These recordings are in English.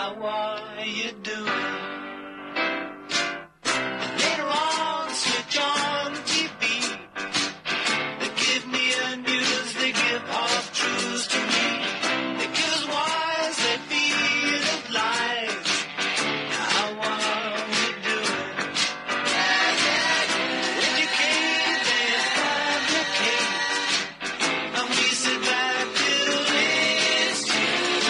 How are you doing? Later on, switch on TV. They give me a news, they give half truths to me. They give us wise, they feed us lies. How are we doing? Educate, they fabricate. And we sit back till it's too late.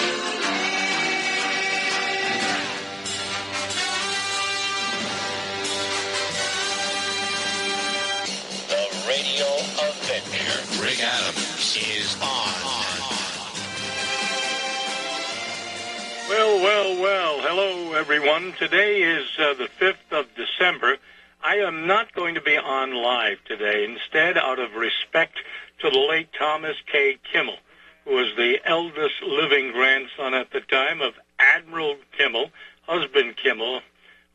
The Radio Avenger. Rick Adams is on. Well, hello everyone. Today is the 5th of December. I am not going to be on live today. Instead, out of respect to the late Thomas K. Kimmel, who was the eldest living grandson at the time of Admiral Kimmel, husband Kimmel,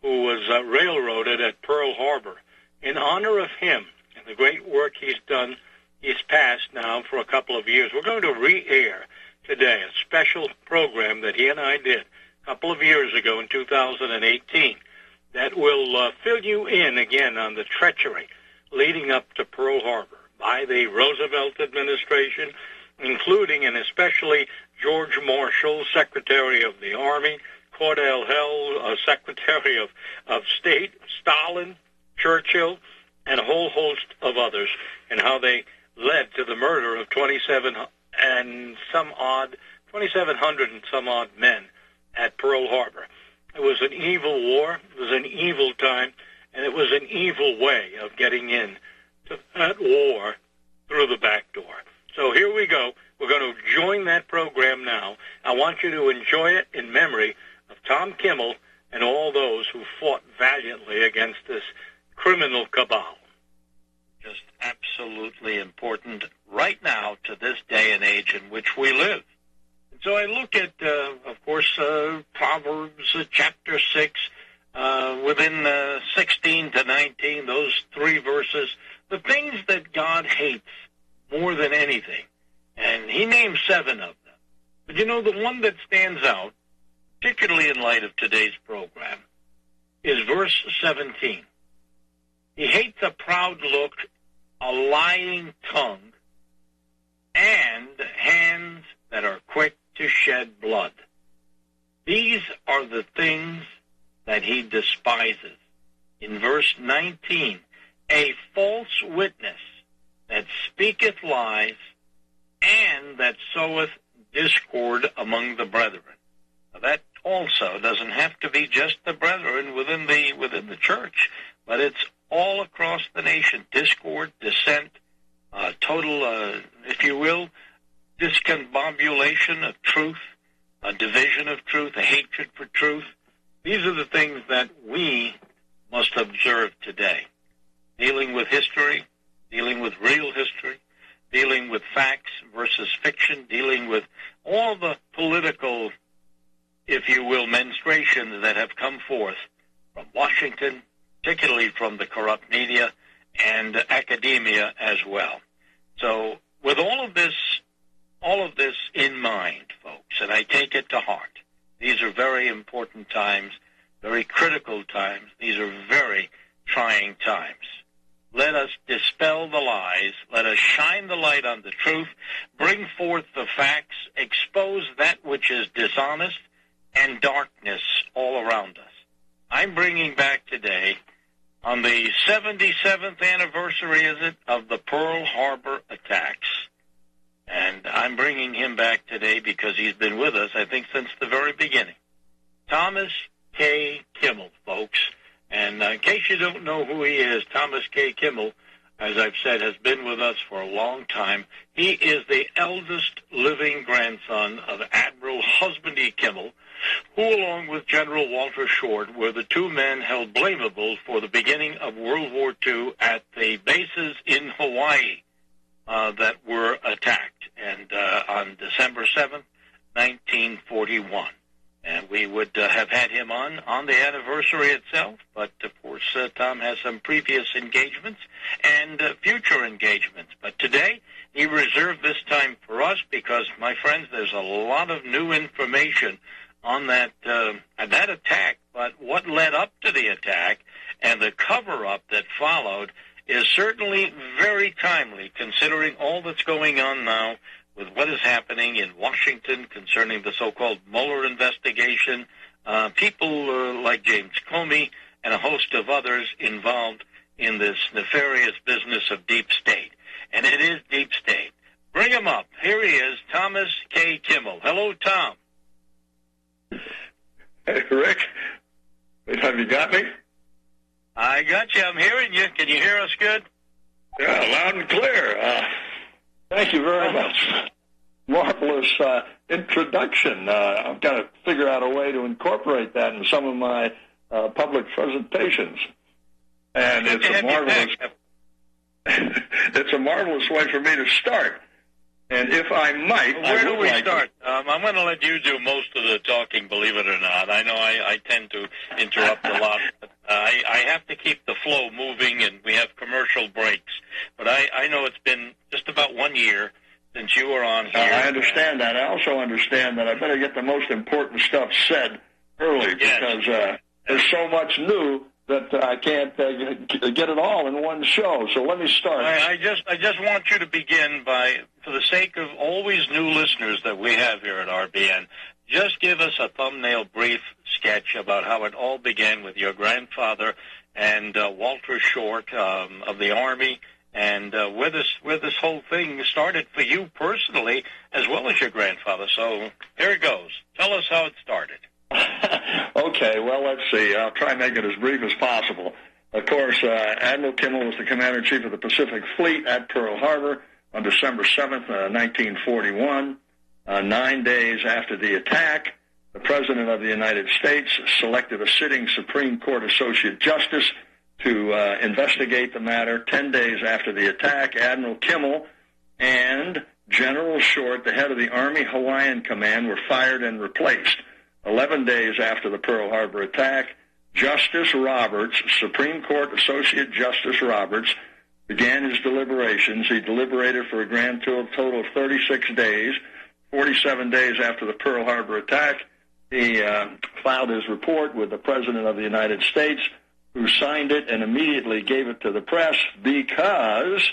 who was railroaded at Pearl Harbor. In honor of him and the great work he's done, he's passed now for a couple of years. We're going to re-air today a special program that he and I did a couple of years ago in 2018 that will fill you in again on the treachery leading up to Pearl Harbor by the Roosevelt administration, including and especially George Marshall, Secretary of the Army, Cordell Hull, Secretary of State, Stalin, Churchill, and a whole host of others, and how they led to the murder of 2,700 and some odd men at Pearl Harbor. It was an evil war, it was an evil time, and it was an evil way of getting in to that war through the back door. So here we go. We're going to join that program now. I want you to enjoy it in memory of Tom Kimmel and all those who fought valiantly against this criminal cabal. Just absolutely important right now to this day and age in which we live. And so I look at, of course, Proverbs chapter 6, within 16 to 19, those three verses, the things that God hates more than anything. And he names 7 of them. But you know, the one that stands out, particularly in light of today's program, is verse 17. He hates a proud look, a lying tongue, and hands that are quick to shed blood. These are the things that he despises. In verse 19, a false witness that speaketh lies, and that soweth discord among the brethren. Now, that also doesn't have to be just the brethren within the church, but it's all across the nation. Discord, dissent, total, if you will, discombobulation of truth, a division of truth, a hatred for truth. These are the things that we must observe today. Dealing with history, dealing with real history, dealing with facts versus fiction, dealing with all the political, if you will, menstruations that have come forth from Washington, particularly from the corrupt media and academia as well. So with all of this in mind, folks, and I take it to heart, these are very important times, very critical times. These are very trying times. Let us dispel the lies. Let us shine the light on the truth, bring forth the facts, expose that which is dishonest and darkness all around us. I'm bringing back today, on the 77th anniversary, is it, of the Pearl Harbor attacks. And I'm bringing him back today because he's been with us, I think, since the very beginning. Thomas K. Kimmel, folks. And in case you don't know who he is, Thomas K. Kimmel, as I've said, has been with us for a long time. He is the eldest living grandson of Admiral Husband E. Kimmel, who, along with General Walter Short, were the two men held blamable for the beginning of World War II at the bases in Hawaii that were attacked, and on December 7th, 1941. And we would have had him on the anniversary itself, but of course Tom has some previous engagements and future engagements. But today he reserved this time for us because, my friends, there's a lot of new information on that attack, but what led up to the attack and the cover-up that followed is certainly very timely, considering all that's going on now with what is happening in Washington concerning the so-called Mueller investigation, people like James Comey and a host of others involved in this nefarious business of deep state. And it is deep state. Bring him up. Here he is, Thomas K. Kimmel. Hello, Tom. Hey, Rick. Have you got me? I got you. I'm hearing you. Can you hear us good? Yeah, loud and clear. Thank you very much. Marvelous introduction. I've got to figure out a way to incorporate that in some of my public presentations. And it's a marvelous way for me to start. And if I might, where do we start? I'm going to let you do most of the talking, believe it or not. I know I tend to interrupt a lot. But I have to keep the flow moving, and we have commercial breaks. But I know it's been just about 1 year since you were on here. I understand that. I also understand that I better get the most important stuff said early because there's so much new that I can't get it all in one show. So let me start. I just want you to begin by, for the sake of always new listeners that we have here at RBN, just give us a thumbnail brief sketch about how it all began with your grandfather and Walter Short of the Army, and where this whole thing started for you personally as well as your grandfather. So here it goes. Tell us how it started. Okay, well, let's see. I'll try and make it as brief as possible. Of course, Admiral Kimmel was the Commander-in-Chief of the Pacific Fleet at Pearl Harbor on December 7th, 1941. 9 days after the attack, the President of the United States selected a sitting Supreme Court Associate Justice to investigate the matter. 10 days after the attack, Admiral Kimmel and General Short, the head of the Army Hawaiian Command, were fired and replaced. 11 days after the Pearl Harbor attack, Justice Roberts, Supreme Court Associate Justice Roberts, began his deliberations. He deliberated for a grand total of 36 days. 47 days after the Pearl Harbor attack, he filed his report with the President of the United States, who signed it and immediately gave it to the press because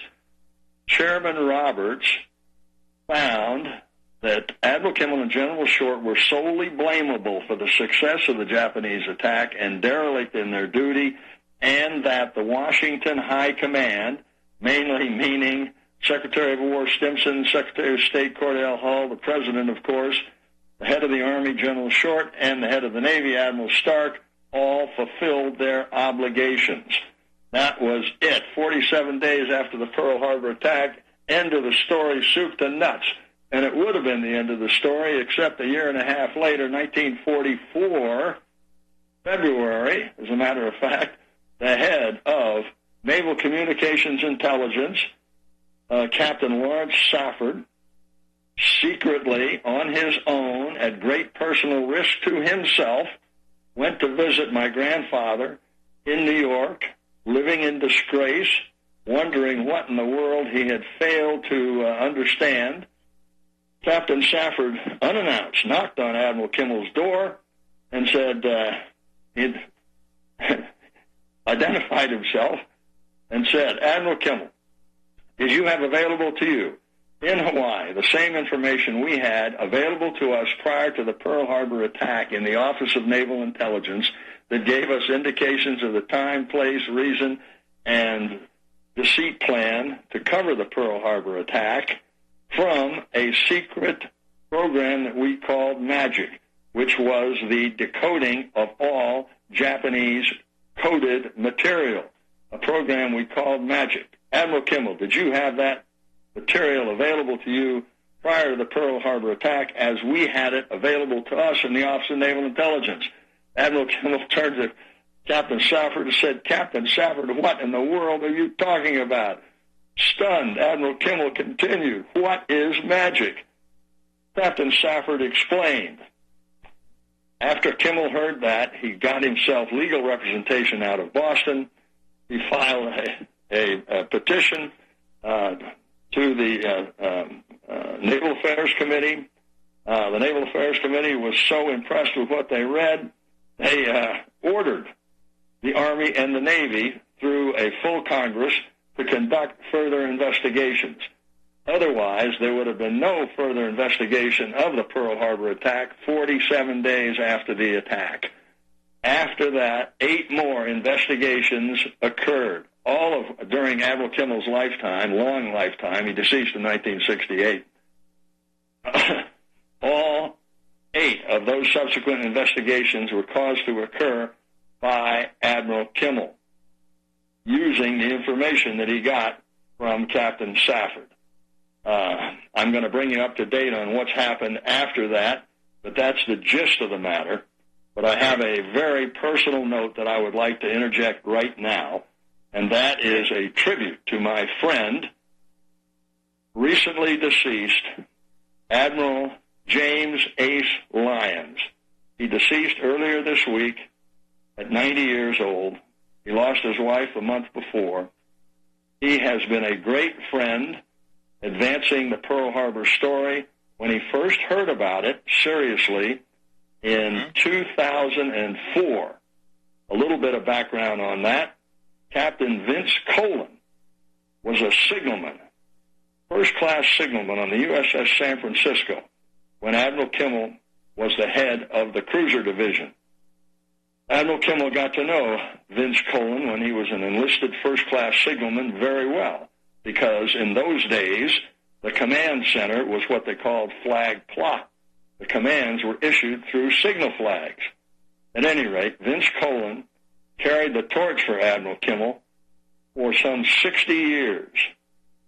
Chairman Roberts found that Admiral Kimmel and General Short were solely blamable for the success of the Japanese attack and derelict in their duty, and that the Washington High Command, mainly meaning Secretary of War Stimson, Secretary of State Cordell Hull, the President, of course, the head of the Army, General Short, and the head of the Navy, Admiral Stark, all fulfilled their obligations. That was it. 47 days after the Pearl Harbor attack, end of the story, soup to nuts. And it would have been the end of the story, except a year and a half later, 1944, February, as a matter of fact, the head of Naval Communications Intelligence, Captain Lawrence Safford, secretly, on his own, at great personal risk to himself, went to visit my grandfather in New York, living in disgrace, wondering what in the world he had failed to understand. Captain Safford, unannounced, knocked on Admiral Kimmel's door and said he'd identified himself and said, Admiral Kimmel, did you have available to you in Hawaii the same information we had available to us prior to the Pearl Harbor attack in the Office of Naval Intelligence that gave us indications of the time, place, reason, and deceit plan to cover the Pearl Harbor attack from a secret program that we called MAGIC, which was the decoding of all Japanese coded material, a program we called MAGIC. Admiral Kimmel, did you have that material available to you prior to the Pearl Harbor attack as we had it available to us in the Office of Naval Intelligence? Admiral Kimmel turned to Captain Safford and said, Captain Safford, what in the world are you talking about? Stunned, Admiral Kimmel continued, what is MAGIC? Captain Safford explained. After Kimmel heard that, he got himself legal representation out of Boston. He filed a petition to the Naval Affairs Committee The Naval Affairs Committee was so impressed with what they read, they ordered the Army and the Navy through a full Congress to conduct further investigations. Otherwise, there would have been no further investigation of the Pearl Harbor attack 47 days after the attack. After that, 8 more investigations occurred, all of during Admiral Kimmel's lifetime, long lifetime. He deceased in 1968. All 8 of those subsequent investigations were caused to occur by Admiral Kimmel, using the information that he got from Captain Safford. I'm going to bring you up to date on what's happened after that, but that's the gist of the matter. But I have a very personal note that I would like to interject right now, and that is a tribute to my friend, recently deceased, Admiral James Ace Lyons. He deceased earlier this week at 90 years old. He lost his wife a month before. He has been a great friend advancing the Pearl Harbor story. When he first heard about it, seriously, in 2004, a little bit of background on that, Captain Vince Colin was a signalman, first-class signalman on the USS San Francisco when Admiral Kimmel was the head of the cruiser division. Admiral Kimmel got to know Vince Colin when he was an enlisted first-class signalman very well, because in those days, the command center was what they called flag plot. The commands were issued through signal flags. At any rate, Vince Colin carried the torch for Admiral Kimmel for some 60 years.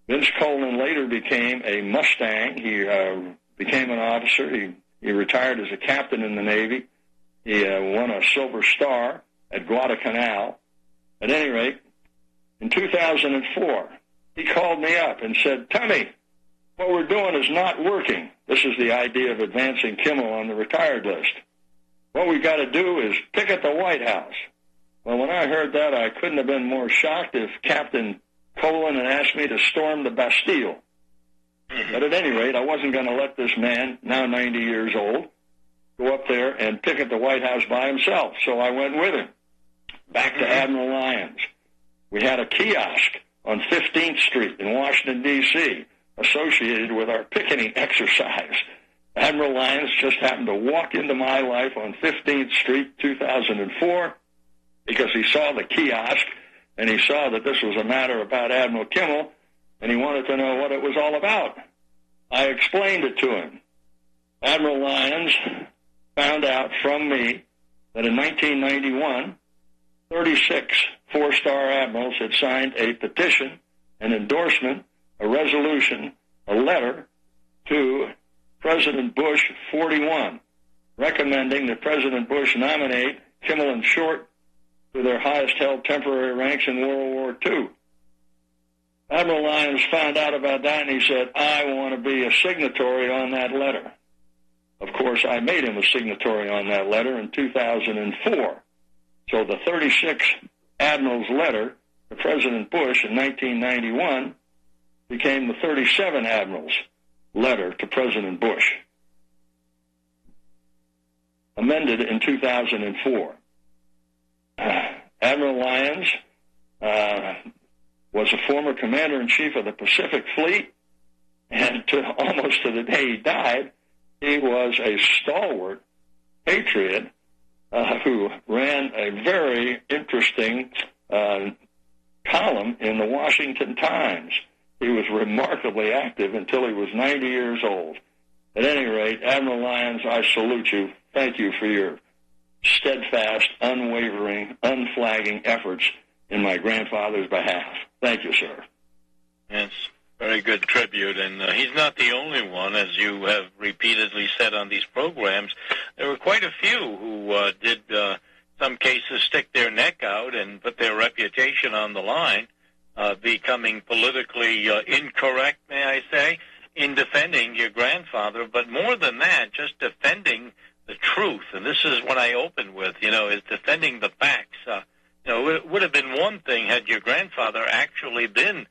Vince Colin later became a Mustang. He became an officer. He retired as a captain in the Navy. He won a Silver Star at Guadalcanal. At any rate, in 2004, he called me up and said, "Tommy, what we're doing is not working." This is the idea of advancing Kimmel on the retired list. "What we've got to do is picket the White House." Well, when I heard that, I couldn't have been more shocked if Captain Colin had asked me to storm the Bastille. But at any rate, I wasn't going to let this man, now 90 years old, go up there and picket the White House by himself. So I went with him back to Admiral Lyons. We had a kiosk on 15th Street in Washington, D.C., associated with our picketing exercise. Admiral Lyons just happened to walk into my life on 15th Street, 2004, because he saw the kiosk, and he saw that this was a matter about Admiral Kimmel, and he wanted to know what it was all about. I explained it to him. Admiral Lyons found out from me that in 1991, 36 four-star admirals had signed a petition, an endorsement, a resolution, a letter to President Bush 41, recommending that President Bush nominate Kimmel and Short to their highest-held temporary ranks in World War II. Admiral Lyons found out about that, and he said, "I want to be a signatory on that letter." Of course, I made him a signatory on that letter in 2004. So the 36 admirals' letter to President Bush in 1991 became the 37 admirals' letter to President Bush, amended in 2004. Admiral Lyons was a former commander-in-chief of the Pacific Fleet, and almost to the day he died, he was a stalwart patriot who ran a very interesting column in the Washington Times. He was remarkably active until he was 90 years old. At any rate, Admiral Lyons, I salute you. Thank you for your steadfast, unwavering, unflagging efforts in my grandfather's behalf. Thank you, sir. It's a very good tribute, and he's not the only one, as you have repeatedly said on these programs. There were quite a few who did, some cases, stick their neck out and put their reputation on the line, becoming politically incorrect, may I say, in defending your grandfather. But more than that, just defending the truth. And this is what I opened with, is defending the facts. It would have been one thing had your grandfather actually been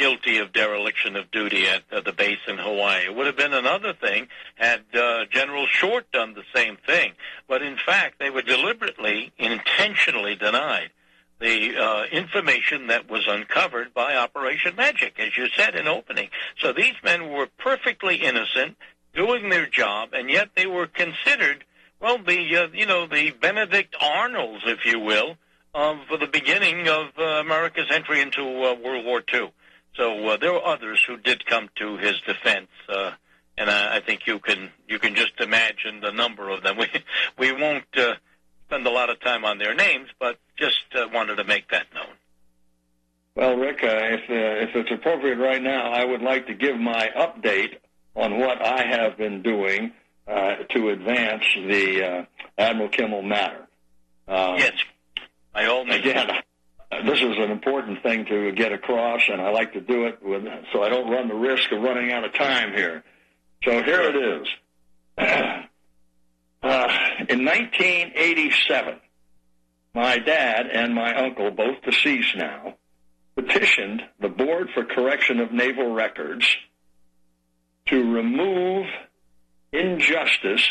guilty of dereliction of duty at the base in Hawaii. It would have been another thing had General Short done the same thing. But in fact, they were deliberately, intentionally denied the information that was uncovered by Operation Magic, as you said in opening. So these men were perfectly innocent, doing their job, and yet they were considered, well, the Benedict Arnolds, if you will, for the beginning of America's entry into World War II. So there were others who did come to his defense, and I think you can just imagine the number of them. We won't spend a lot of time on their names, but just wanted to make that known. Well, Rick, if it's appropriate right now, I would like to give my update on what I have been doing to advance the Admiral Kimmel matter. Yes, by all means. Again, this is an important thing to get across, and I like to do it so I don't run the risk of running out of time here. So here it is. In 1987, my dad and my uncle, both deceased now, petitioned the Board for Correction of Naval Records to remove injustice.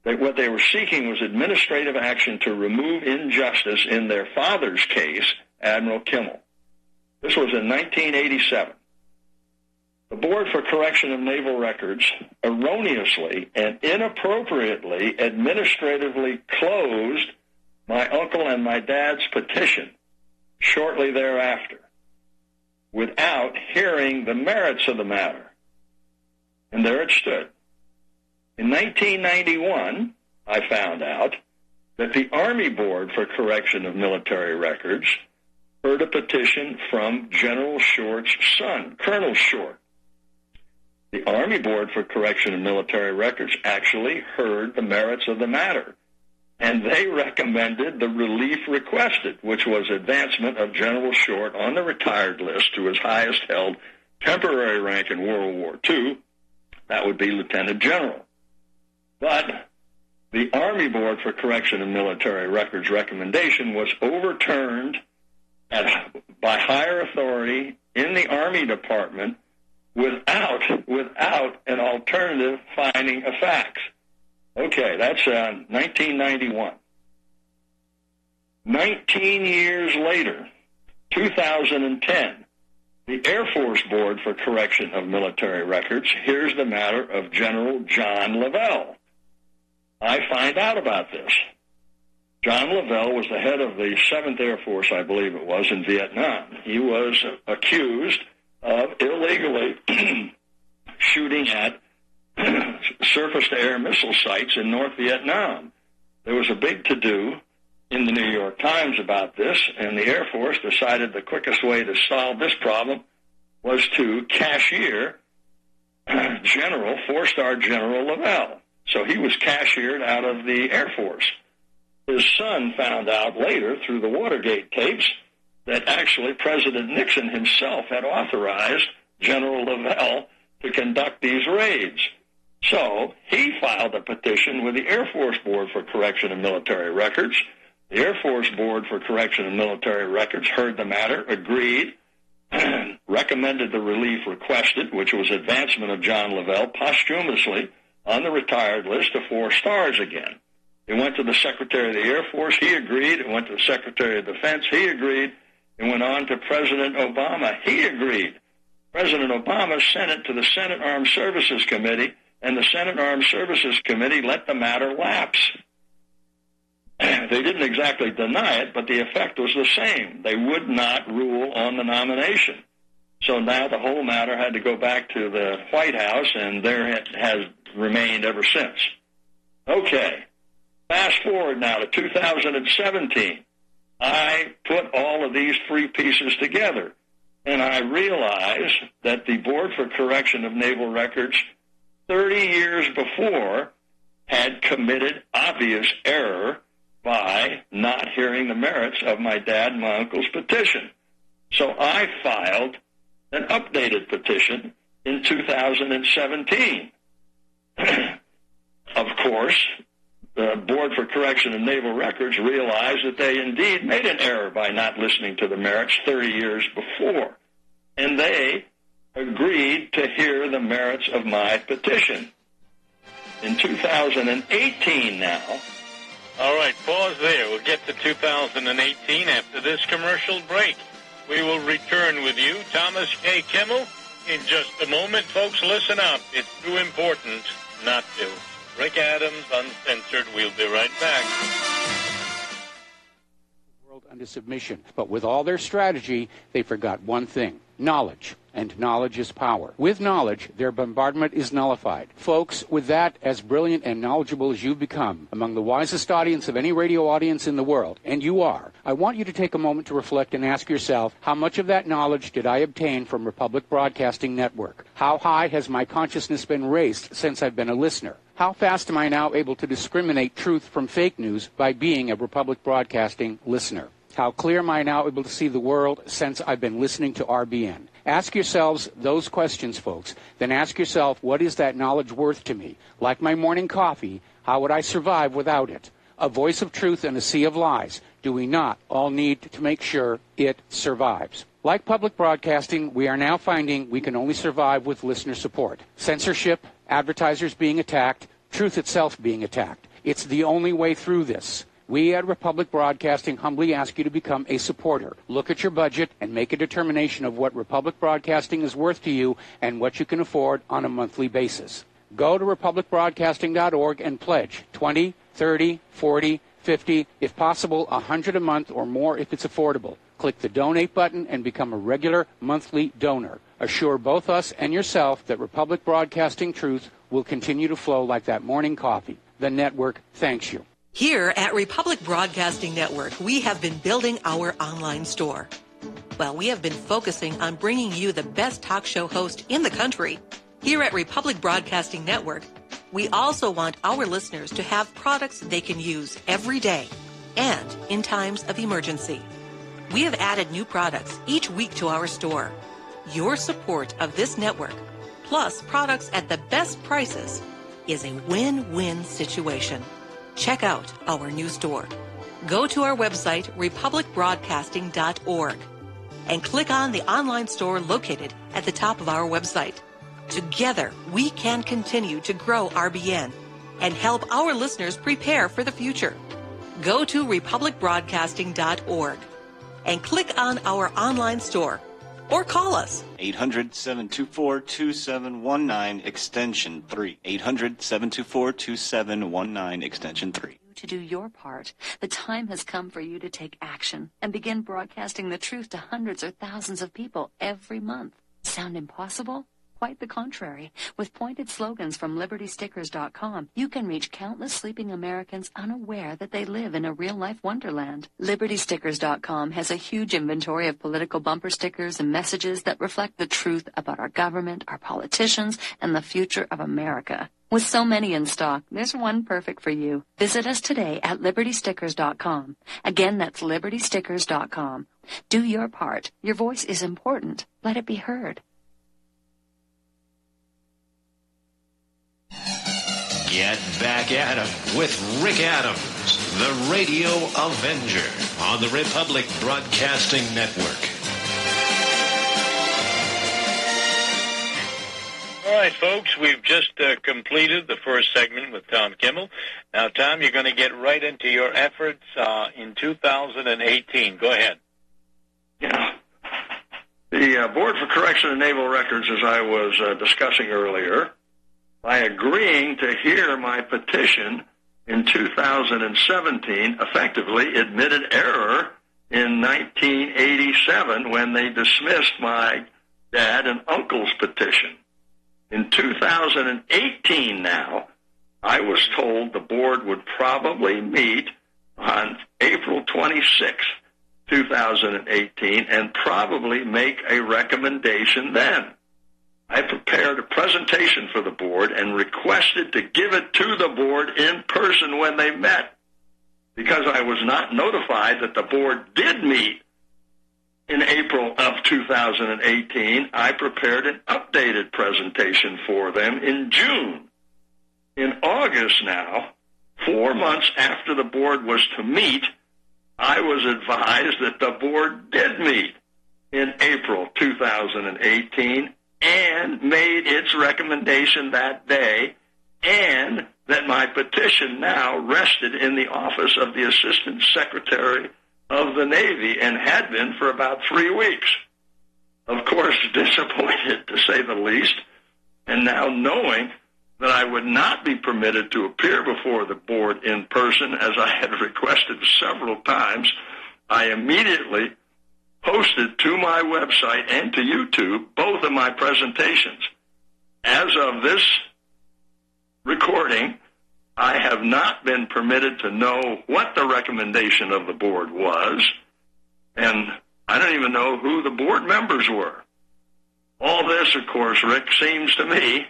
What they were seeking was administrative action to remove injustice in their father's case, Admiral Kimmel. This was in 1987. The Board for Correction of Naval Records erroneously and inappropriately administratively closed my uncle and my dad's petition shortly thereafter without hearing the merits of the matter. And there it stood. In 1991, I found out that the Army Board for Correction of Military Records heard a petition from General Short's son, Colonel Short. The Army Board for Correction of Military Records actually heard the merits of the matter, and they recommended the relief requested, which was advancement of General Short on the retired list to his highest held temporary rank in World War II. That would be Lieutenant General. But the Army Board for Correction of Military Records recommendation was overturned by higher authority in the Army Department without an alternative finding of facts. Okay, that's 1991. 19 years later, 2010, the Air Force Board for Correction of Military Records hears the matter of General John Lavelle. I find out about this. John Lavelle was the head of the 7th Air Force, I believe it was, in Vietnam. He was accused of illegally shooting at surface-to-air missile sites in North Vietnam. There was a big to-do in the New York Times about this, and the Air Force decided the quickest way to solve this problem was to cashier General, 4-star General Lavelle. So he was cashiered out of the Air Force. His son found out later through the Watergate tapes that actually President Nixon himself had authorized General Lavelle to conduct these raids. So he filed a petition with the Air Force Board for Correction of Military Records. The Air Force Board for Correction of Military Records heard the matter, agreed, recommended the relief requested, which was advancement of John Lavelle posthumously on the retired list to 4 stars again. It went to the Secretary of the Air Force. He agreed. It went to the Secretary of Defense. He agreed. It went on to President Obama. He agreed. President Obama sent it to the Senate Armed Services Committee, and the Senate Armed Services Committee let the matter lapse. They didn't exactly deny it, but the effect was the same. They would not rule on the nomination. So now the whole matter had to go back to the White House, and there it has remained ever since. Okay, fast forward now to 2017. I put all of these 3 pieces together, and I realized that the Board for Correction of Naval Records 30 years before had committed obvious error by not hearing the merits of my dad and my uncle's petition. So I filed an updated petition in 2017. Of course, the Board for Correction of Naval Records realized that they indeed made an error by not listening to the merits 30 years before. and they agreed to hear the merits of my petition. In 2018 now. All right, pause there. We'll get to 2018 after this commercial break. We will return with you, Thomas K. Kimmel, in just a moment. Folks, listen up. It's too important not to. Rick Adams, Uncensored. We'll be right back. World under submission. But with all their strategy, they forgot one thing: knowledge. And knowledge is power. With knowledge, their bombardment is nullified. Folks, with that, as brilliant and knowledgeable as you've become, among the wisest audience of any radio audience in the world, and you are, I want you to take a moment to reflect and ask yourself, how much of that knowledge did I obtain from Republic Broadcasting Network? How high has my consciousness been raised since I've been a listener? How fast am I now able to discriminate truth from fake news by being a Republic Broadcasting listener? How clear am I now able to see the world since I've been listening to RBN? Ask yourselves those questions, folks. Then ask yourself, what is that knowledge worth to me? Like my morning coffee, how would I survive without it? A voice of truth in a sea of lies. Do we not all need to make sure it survives? Like public broadcasting, we are now finding we can only survive with listener support. Censorship, advertisers being attacked, truth itself being attacked. It's the only way through this. We at Republic Broadcasting humbly ask you to become a supporter. Look at your budget and make a determination of what Republic Broadcasting is worth to you and what you can afford on a monthly basis. Go to republicbroadcasting.org and pledge $20, $30, $40, $50, if possible, $100 a month or more if it's affordable. Click the donate button and become a regular monthly donor. Assure both us and yourself that Republic Broadcasting truth will continue to flow like that morning coffee. The network thanks you. Here at Republic Broadcasting Network, we have been building our online store. Well, we have been focusing on bringing you the best talk show host in the country. Here at Republic Broadcasting Network, we also want our listeners to have products they can use every day and in times of emergency. We have added new products each week to our store. Your support of this network, plus products at the best prices, is a win-win situation. Check out our new store. Go to our website, republicbroadcasting.org, and click on the online store located at the top of our website. Together, we can continue to grow RBN and help our listeners prepare for the future. Go to republicbroadcasting.org and click on our online store or call us. 800-724-2719, extension 3. 800-724-2719, extension 3. To do your part, the time has come for you to take action and begin broadcasting the truth to hundreds or thousands of people every month. Sound impossible? Quite the contrary. With pointed slogans from LibertyStickers.com, you can reach countless sleeping Americans unaware that they live in a real-life wonderland. LibertyStickers.com has a huge inventory of political bumper stickers and messages that reflect the truth about our government, our politicians, and the future of America. With so many in stock, there's one perfect for you. Visit us today at LibertyStickers.com. Again, that's LibertyStickers.com. Do your part. Your voice is important. Let it be heard. Get back at him with Rick Adams, the Radio Avenger, on the Republic Broadcasting Network. All right, folks, we've just completed the first segment with Tom Kimmel. Now, Tom, you're going to get right into your efforts in 2018. Go ahead. Yeah. The Board for Correction of Naval Records, as I was discussing earlier, by agreeing to hear my petition in 2017, effectively admitted error in 1987 when they dismissed my dad and uncle's petition. In 2018 now, I was told the board would probably meet on April 26, 2018, and probably make a recommendation then. I prepared a presentation for the board and requested to give it to the board in person when they met. Because I was not notified that the board did meet in April of 2018, I prepared an updated presentation for them in June. In August now, 4 months after the board was to meet, I was advised that the board did meet. in April 2018 and made its recommendation that day, and that my petition now rested in the office of the Assistant Secretary of the Navy and had been for about 3 weeks. Of course, disappointed to say the least, and now knowing that I would not be permitted to appear before the board in person as I had requested several times, I immediately posted to my website and to YouTube both of my presentations. As of this recording, I have not been permitted to know what the recommendation of the board was, and I don't even know who the board members were. All this, of course, Rick, seems to me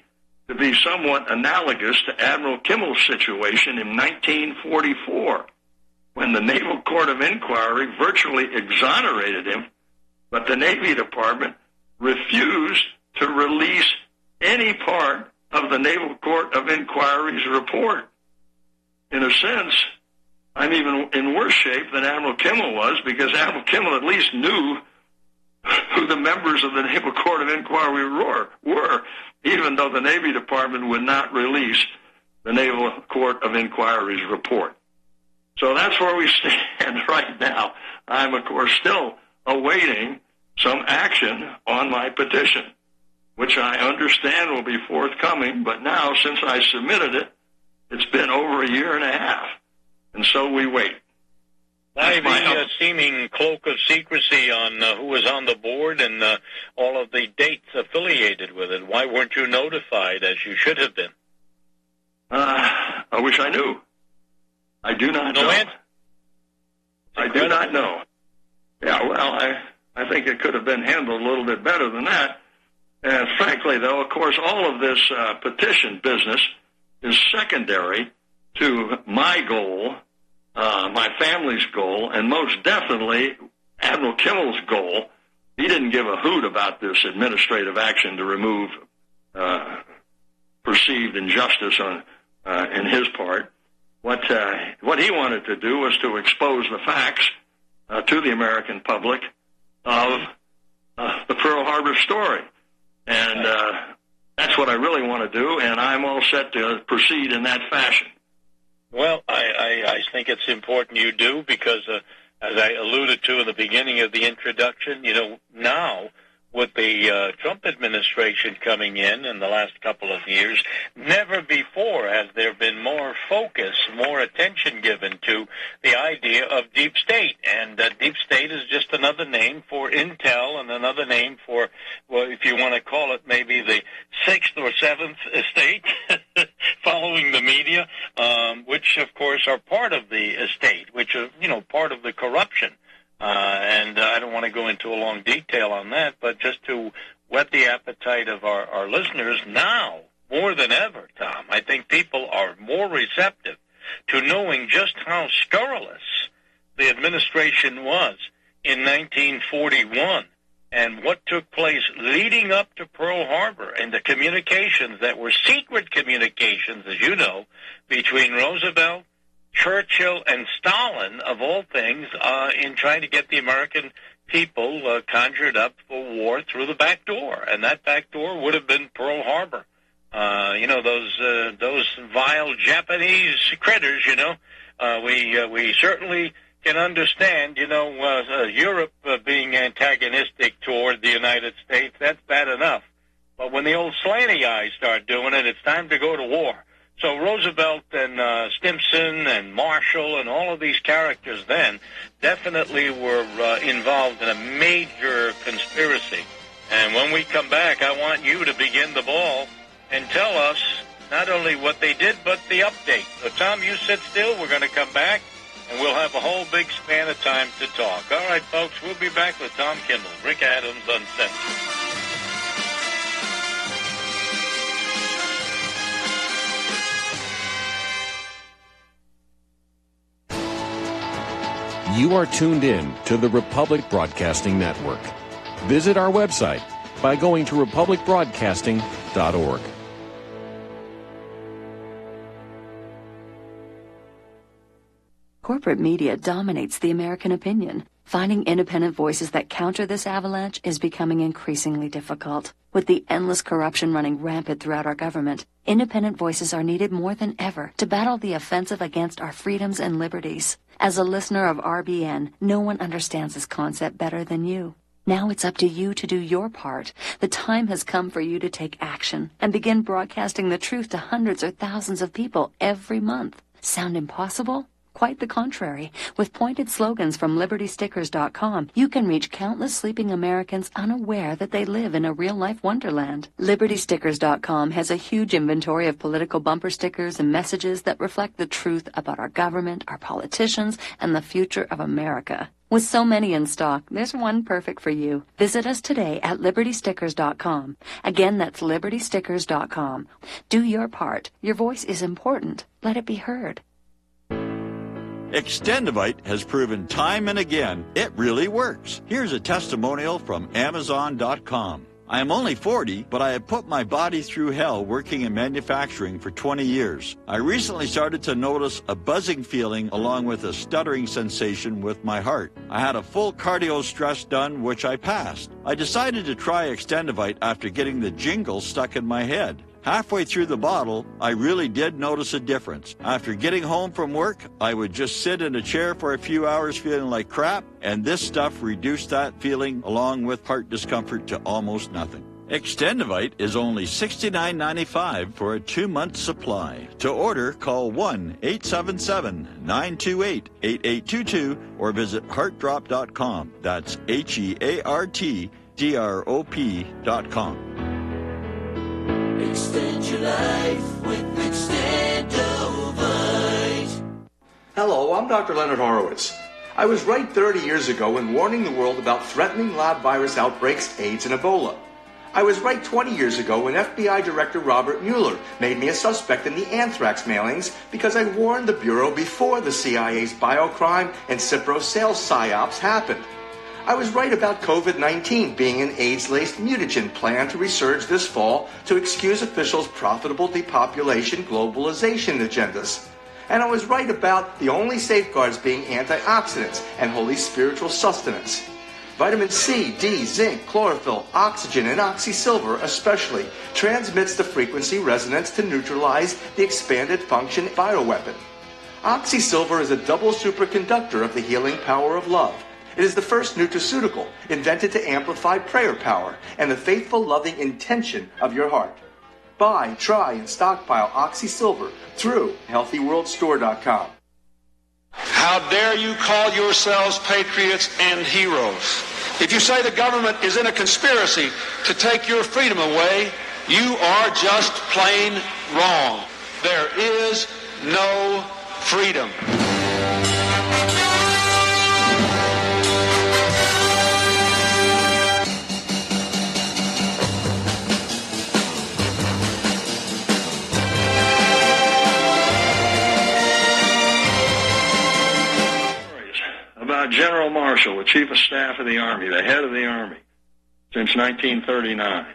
to be somewhat analogous to Admiral Kimmel's situation in 1944, when the Naval Court of Inquiry virtually exonerated him, but the Navy Department refused to release any part of the Naval Court of Inquiry's report. In a sense, I'm even in worse shape than Admiral Kimmel was, because Admiral Kimmel at least knew who the members of the Naval Court of Inquiry were, even though the Navy Department would not release the Naval Court of Inquiry's report. So that's where we stand right now. I'm, of course, still awaiting some action on my petition, which I understand will be forthcoming, but now, since I submitted it, it's been over 1.5 years, and so we wait. Why the seeming cloak of secrecy on who was on the board and all of the dates affiliated with it? Why weren't you notified as you should have been? I wish I knew. I do not know. I do not know. Yeah, well, I think it could have been handled a little bit better than that. And frankly, though, of course, all of this petition business is secondary to my goal, my family's goal, and most definitely Admiral Kimmel's goal. He didn't give a hoot about this administrative action to remove perceived injustice in his part. What he wanted to do was to expose the facts to the American public of the Pearl Harbor story. And that's what I really want to do, and I'm all set to proceed in that fashion. Well, I think it's important you do, because as I alluded to in the beginning of the introduction, now with the Trump administration coming in the last couple of years, never before has there been more focus, more attention given to the idea of deep state. And deep state is just another name for intel and another name for, well, if you want to call it maybe the sixth or seventh estate, following the media, which, of course, are part of the estate, which are, part of the corruption. And I don't want to go into a long detail on that, but just to whet the appetite of our listeners now, more than ever, Tom, I think people are more receptive to knowing just how scurrilous the administration was in 1941 and what took place leading up to Pearl Harbor and the communications that were secret communications, as you know, between Roosevelt, Churchill, and Stalin, of all things, in trying to get the American people conjured up for war through the back door. And that back door would have been Pearl Harbor. Those vile Japanese critters, we certainly can understand, Europe being antagonistic toward the United States. That's bad enough. But when the old slanty eyes start doing it, it's time to go to war. So Roosevelt and Stimson and Marshall and all of these characters then definitely were involved in a major conspiracy. And when we come back, I want you to begin the ball and tell us not only what they did, but the update. So, Tom, you sit still. We're going to come back, and we'll have a whole big span of time to talk. All right, folks, we'll be back with Tom Kimmel, Rick Adams, Uncensored. You are tuned in to the Republic Broadcasting Network. Visit our website by going to republicbroadcasting.org. Corporate media dominates the American opinion. Finding independent voices that counter this avalanche is becoming increasingly difficult. With the endless corruption running rampant throughout our government, independent voices are needed more than ever to battle the offensive against our freedoms and liberties. As a listener of RBN, no one understands this concept better than you. Now it's up to you to do your part. The time has come for you to take action and begin broadcasting the truth to hundreds or thousands of people every month. Sound impossible? Quite the contrary. With pointed slogans from LibertyStickers.com, you can reach countless sleeping Americans unaware that they live in a real-life wonderland. LibertyStickers.com has a huge inventory of political bumper stickers and messages that reflect the truth about our government, our politicians, and the future of America. With so many in stock, there's one perfect for you. Visit us today at LibertyStickers.com. Again, that's LibertyStickers.com. Do your part. Your voice is important. Let it be heard. Extendivite has proven time and again it really works. Here's a testimonial from Amazon.com. I am only 40, but I have put my body through hell working in manufacturing for 20 years. I recently started to notice a buzzing feeling along with a stuttering sensation with my heart. I had a full cardio stress done, which I passed. I decided to try Extendivite after getting the jingle stuck in my head. Halfway through the bottle, I really did notice a difference. After getting home from work, I would just sit in a chair for a few hours feeling like crap, and this stuff reduced that feeling along with heart discomfort to almost nothing. Extendivite is only $69.95 for a 2-month supply. To order, call 1-877-928-8822 or visit heartdrop.com. That's HEARTDROP.com. Extend your life with Extendivite. Hello, I'm Dr. Leonard Horowitz. I was right 30 years ago in warning the world about threatening lab virus outbreaks, AIDS, and Ebola. I was right 20 years ago when FBI Director Robert Mueller made me a suspect in the anthrax mailings because I warned the Bureau before the CIA's biocrime and Cipro sales psyops happened. I was right about COVID-19 being an AIDS-laced mutagen planned to resurge this fall to excuse officials' profitable depopulation globalization agendas. And I was right about the only safeguards being antioxidants and holy spiritual sustenance. Vitamin C, D, zinc, chlorophyll, oxygen, and oxysilver especially transmits the frequency resonance to neutralize the expanded function bioweapon. Oxysilver is a double superconductor of the healing power of love. It is the first nutraceutical invented to amplify prayer power and the faithful, loving intention of your heart. Buy, try, and stockpile Oxysilver through HealthyWorldStore.com. How dare you call yourselves patriots and heroes? If you say the government is in a conspiracy to take your freedom away, you are just plain wrong. There is no freedom. About General Marshall, the Chief of Staff of the Army, the head of the Army, since 1939.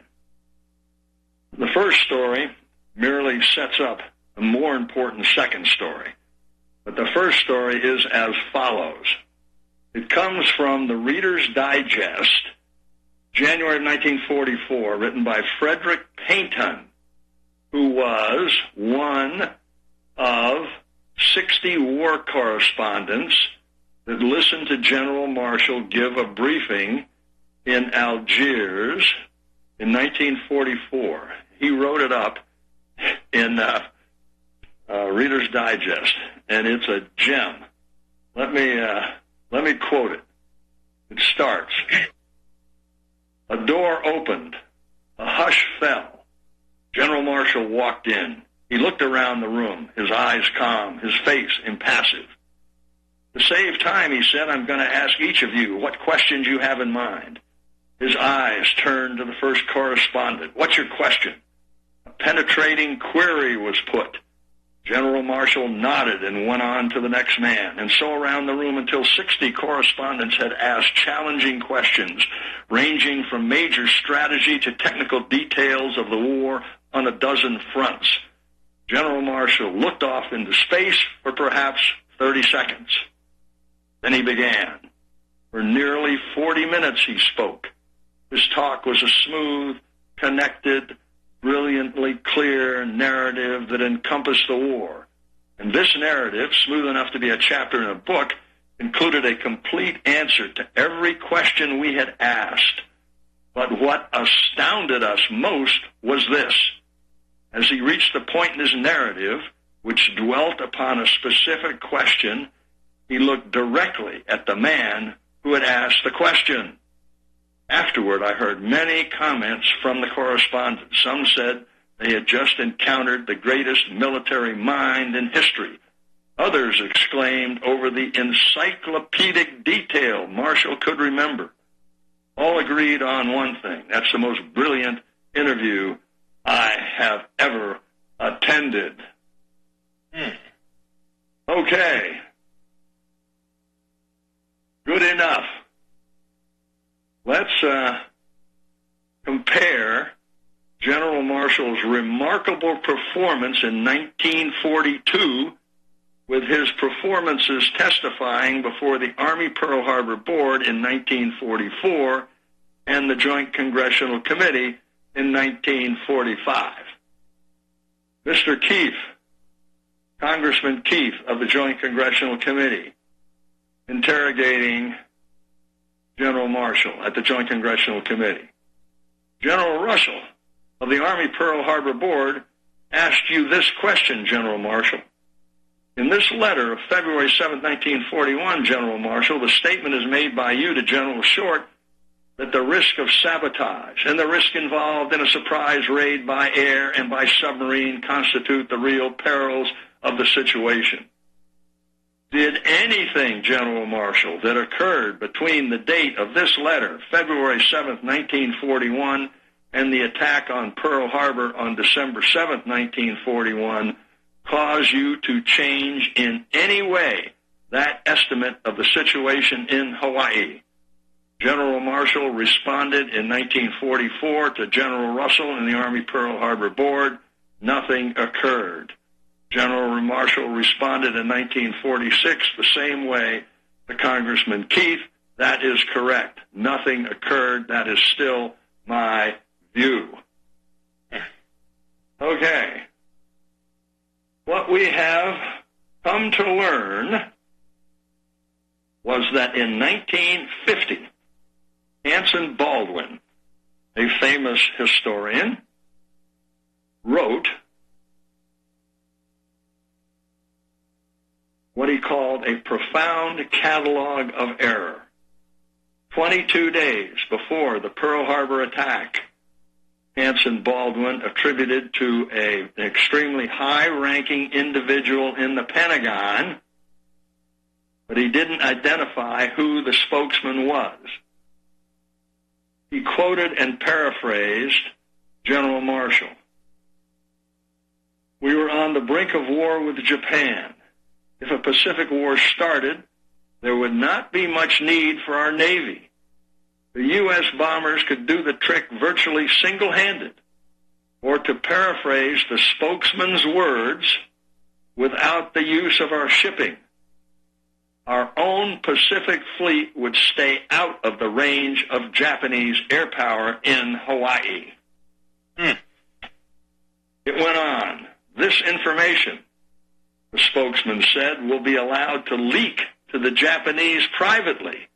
The first story merely sets up a more important second story. But the first story is as follows. It comes from the Reader's Digest, January of 1944, written by Frederick Payton, who was one of 60 war correspondents that listened to General Marshall give a briefing in Algiers in 1944. He wrote it up in Reader's Digest, and it's a gem. Let me quote it. It starts, "A door opened. A hush fell. General Marshall walked in. He looked around the room, his eyes calm, his face impassive. To save time, he said, I'm going to ask each of you what questions you have in mind. His eyes turned to the first correspondent. What's your question? A penetrating query was put. General Marshall nodded and went on to the next man, and so around the room until 60 correspondents had asked challenging questions, ranging from major strategy to technical details of the war on a dozen fronts. General Marshall looked off into space for perhaps 30 seconds. Then he began. For nearly 40 minutes he spoke. His talk was a smooth, connected, brilliantly clear narrative that encompassed the war. And this narrative, smooth enough to be a chapter in a book, included a complete answer to every question we had asked. But what astounded us most was this. As he reached the point in his narrative, which dwelt upon a specific question, he looked directly at the man who had asked the question. Afterward, I heard many comments from the correspondents. Some said they had just encountered the greatest military mind in history. Others exclaimed over the encyclopedic detail Marshall could remember. All agreed on one thing. That's the most brilliant interview I have ever attended. Okay. Good enough. Let's compare General Marshall's remarkable performance in 1942 with his performances testifying before the Army Pearl Harbor Board in 1944 and the Joint Congressional Committee in 1945. Mr. Keefe, Congressman Keefe of the Joint Congressional Committee, interrogating General Marshall at the Joint Congressional Committee. General Russell of the Army Pearl Harbor Board asked you this question, General Marshall. In this letter of February 7, 1941, General Marshall, the statement is made by you to General Short that the risk of sabotage and the risk involved in a surprise raid by air and by submarine constitute the real perils of the situation. Did anything, General Marshall, that occurred between the date of this letter, February 7, 1941, and the attack on Pearl Harbor on December 7, 1941, cause you to change in any way that estimate of the situation in Hawaii? General Marshall responded in 1944 to General Russell in the Army Pearl Harbor Board, nothing occurred. General Marshall responded in 1946 the same way to Congressman Keefe. That is correct. Nothing occurred. That is still my view. Okay. What we have come to learn was that in 1950, Anson Baldwin, a famous historian, wrote what he called a profound catalog of error. 22 days before the Pearl Harbor attack, Anson Baldwin attributed to an extremely high-ranking individual in the Pentagon, but he didn't identify who the spokesman was. He quoted and paraphrased General Marshall. We were on the brink of war with Japan. If a Pacific War started, there would not be much need for our Navy. The U.S. bombers could do the trick virtually single-handed, or to paraphrase the spokesman's words, without the use of our shipping. Our own Pacific fleet would stay out of the range of Japanese air power in Hawaii. It went on. This information, the spokesman said, will be allowed to leak to the Japanese privately.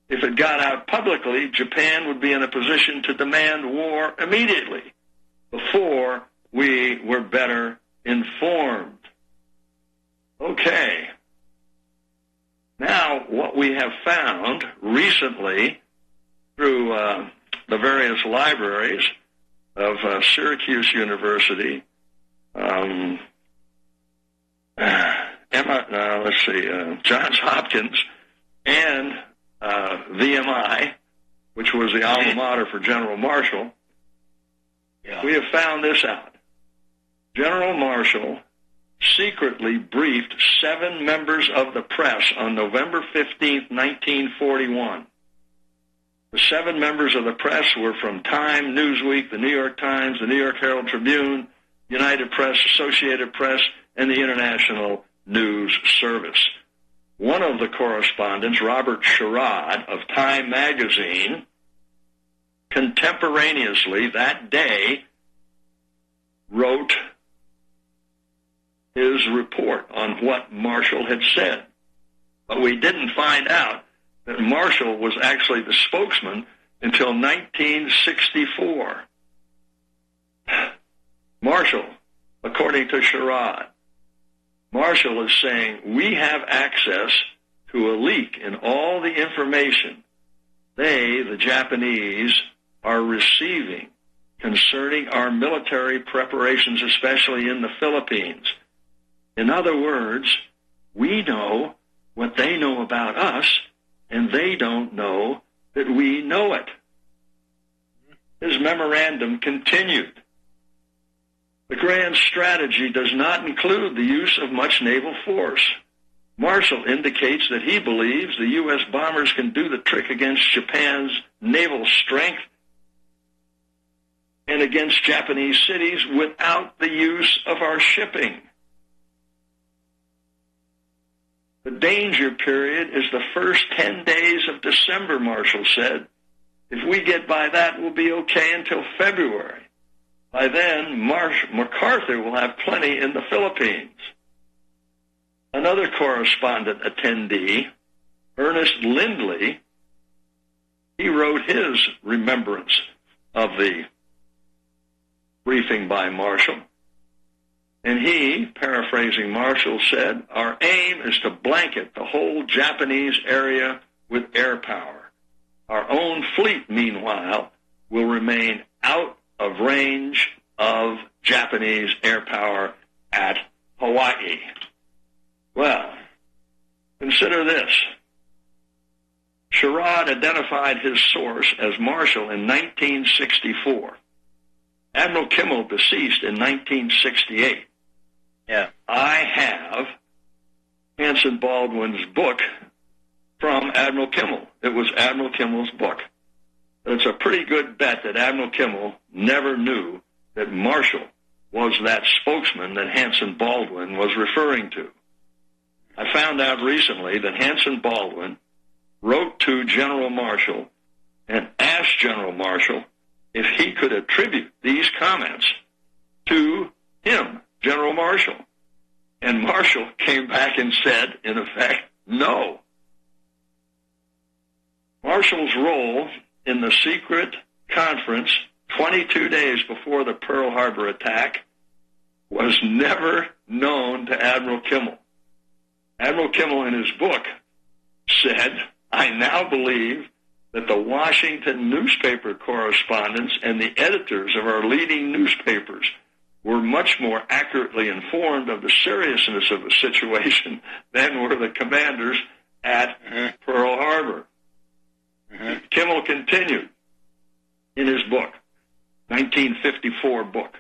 If it got out publicly, Japan would be in a position to demand war immediately before we were better informed. Okay. Now, what we have found recently through the various libraries of Syracuse University, Johns Hopkins, and VMI, which was the alma mater for General Marshall, we have found this out. General Marshall secretly briefed 7 members of the press on November 15, 1941. The 7 members of the press were from Time, Newsweek, the New York Times, the New York Herald Tribune, United Press, Associated Press, and the International News Service. one of the correspondents, Robert Sherrod of Time magazine, contemporaneously that day wrote his report on what Marshall had said. But we didn't find out that Marshall was actually the spokesman until 1964. Marshall, according to Sherrod, Marshall is saying we have access to a leak in all the information they, the Japanese, are receiving concerning our military preparations, especially in the Philippines. In other words, we know what they know about us, and they don't know that we know it. His memorandum continued. The grand strategy does not include the use of much naval force. Marshall indicates that he believes the U.S. bombers can do the trick against Japan's naval strength and against Japanese cities without the use of our shipping. The danger period is the first 10 days of December, Marshall said. If we get by that, we'll be okay until February. By then, MacArthur will have plenty in the Philippines. Another correspondent attendee, Ernest Lindley, he wrote his remembrance of the briefing by Marshall. And he, paraphrasing Marshall, said, our aim is to blanket the whole Japanese area with air power. Our own fleet, meanwhile, will remain out of range of Japanese air power at Hawaii. Well, consider this. Sherrod identified his source as Marshall in 1964. Admiral Kimmel deceased in 1968. Yeah, I have Hanson Baldwin's book from Admiral Kimmel. It was Admiral Kimmel's book. But it's a pretty good bet that Admiral Kimmel never knew that Marshall was that spokesman that Hanson Baldwin was referring to. I found out recently that Hanson Baldwin wrote to General Marshall and asked General Marshall if he could attribute these comments to him, General Marshall. And Marshall came back and said, in effect, no. Marshall's role in the secret conference 22 days before the Pearl Harbor attack was never known to Admiral Kimmel. Admiral Kimmel, in his book, said, I now believe that the Washington newspaper correspondents and the editors of our leading newspapers were much more accurately informed of the seriousness of the situation than were the commanders at Pearl Harbor. Kimmel continued in his book, 1954 book,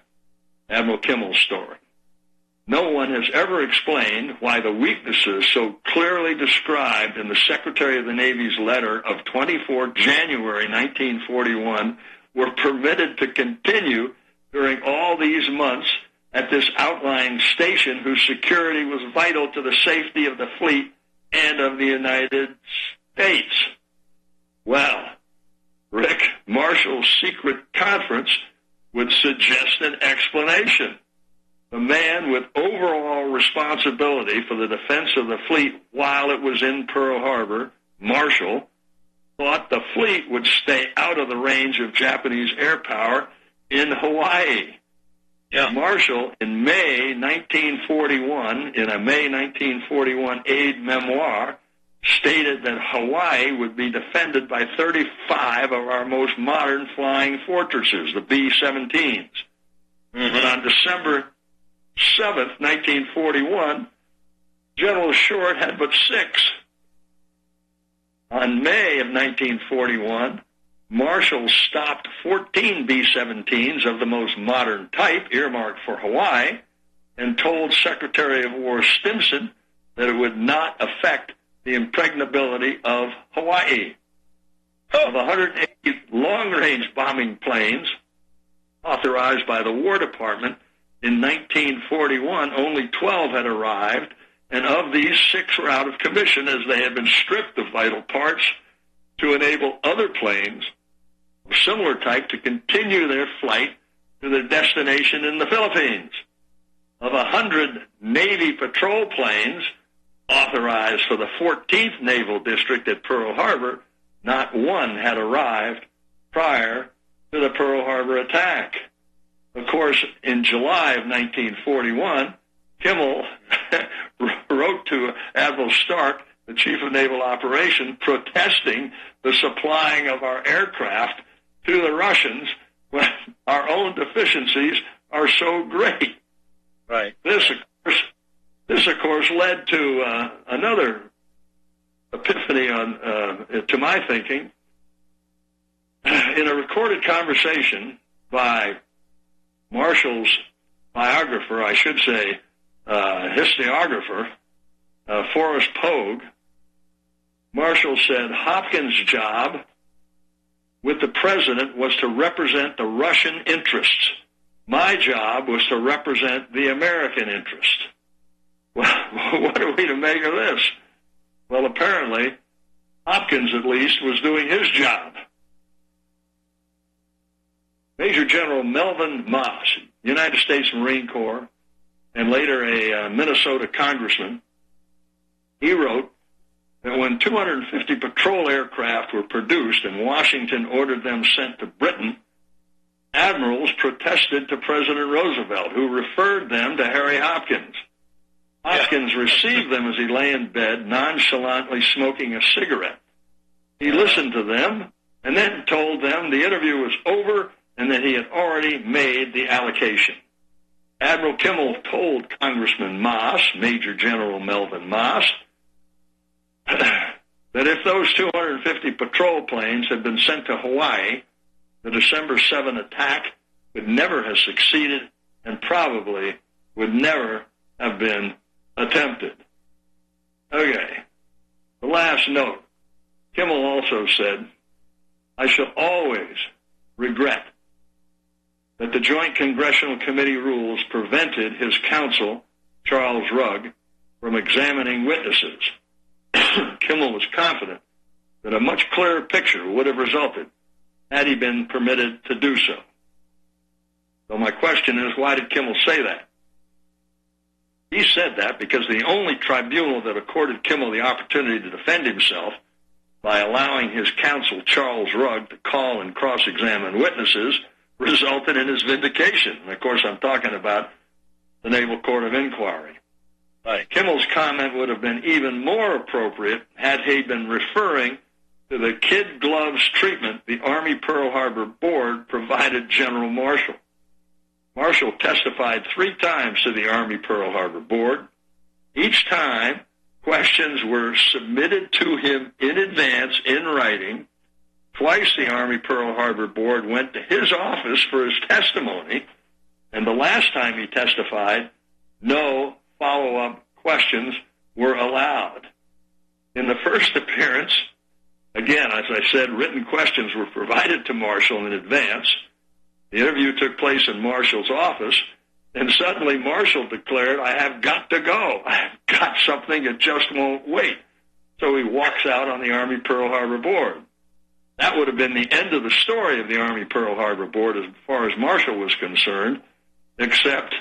Admiral Kimmel's story. No one has ever explained why the weaknesses so clearly described in the Secretary of the Navy's letter of 24 January 1941 were permitted to continue during all these months at this outlying station whose security was vital to the safety of the fleet and of the United States. Well, Rick, Marshall's secret conference would suggest an explanation. The man with overall responsibility for the defense of the fleet while it was in Pearl Harbor, Marshall, thought the fleet would stay out of the range of Japanese air power in Hawaii. Yeah. Marshall, in May 1941, in a May 1941 aide memoir, stated that Hawaii would be defended by 35 of our most modern flying fortresses, the B-17s. But on December 7th, 1941, General Short had but 6. On May of 1941, Marshall stopped 14 B-17s of the most modern type, earmarked for Hawaii, and told Secretary of War Stimson that it would not affect the impregnability of Hawaii. Of 180 long-range bombing planes authorized by the War Department in 1941, only 12 had arrived, And of these, 6 were out of commission as they had been stripped of vital parts to enable other planes of similar type to continue their flight to their destination in the Philippines. Of 100 Navy patrol planes authorized for the 14th Naval District at Pearl Harbor, not one had arrived prior to the Pearl Harbor attack. Of course, in July of 1941, Kimmel wrote to Admiral Stark, the Chief of Naval Operations, protesting the supplying of our aircraft to the Russians when our own deficiencies are so great. Right. This, of course, led to another epiphany to my thinking. In a recorded conversation by Marshall's biographer, I should say, historiographer, Forrest Pogue, Marshall said Hopkins' job with the president was to represent the Russian interests. My job was to represent the American interest. Well, what are we to make of this? Well, apparently, Hopkins, at least, was doing his job. Major General Melvin Moss, United States Marine Corps, and later a Minnesota congressman, he wrote that when 250 patrol aircraft were produced and Washington ordered them sent to Britain, admirals protested to President Roosevelt, who referred them to Harry Hopkins. Hopkins received them as he lay in bed, nonchalantly smoking a cigarette. He listened to them and then told them the interview was over and that he had already made the allocation. Admiral Kimmel told Congressman Moss, Major General Melvin Moss, that if those 250 patrol planes had been sent to Hawaii, the December 7 attack would never have succeeded and probably would never have been attempted. Okay, the last note. Kimmel also said, I shall always regret that the Joint Congressional Committee rules prevented his counsel, Charles Rugg, from examining witnesses. Kimmel was confident that a much clearer picture would have resulted had he been permitted to do so. So my question is, why did Kimmel say that? He said that because the only tribunal that accorded Kimmel the opportunity to defend himself by allowing his counsel, Charles Rugg, to call and cross-examine witnesses resulted in his vindication. And, of course, I'm talking about the Naval Court of Inquiry. Right. Kimmel's comment would have been even more appropriate had he been referring to the kid gloves treatment the Army Pearl Harbor Board provided General Marshall. Marshall testified 3 times to the Army Pearl Harbor Board. Each time, questions were submitted to him in advance in writing. Twice the Army Pearl Harbor Board went to his office for his testimony, and the last time he testified, no follow-up questions were allowed. In the first appearance, again, as I said, written questions were provided to Marshall in advance. The interview took place in Marshall's office, and suddenly Marshall declared, I have got to go. I have got something that just won't wait. So he walks out on the Army Pearl Harbor Board. That would have been the end of the story of the Army Pearl Harbor Board as far as Marshall was concerned, except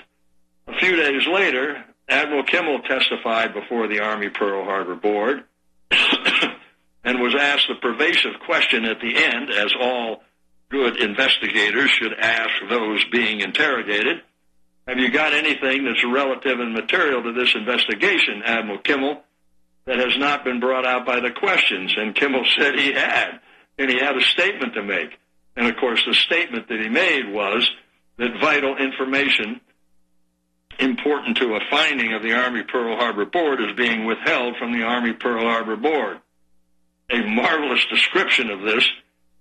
a few days later, Admiral Kimmel testified before the Army Pearl Harbor Board and was asked the pervasive question at the end, as all good investigators should ask those being interrogated, have you got anything that's relative and material to this investigation, Admiral Kimmel, that has not been brought out by the questions? And Kimmel said he had, and he had a statement to make. And, of course, the statement that he made was that vital information important to a finding of the Army Pearl Harbor Board is being withheld from the Army Pearl Harbor Board. A marvelous description of this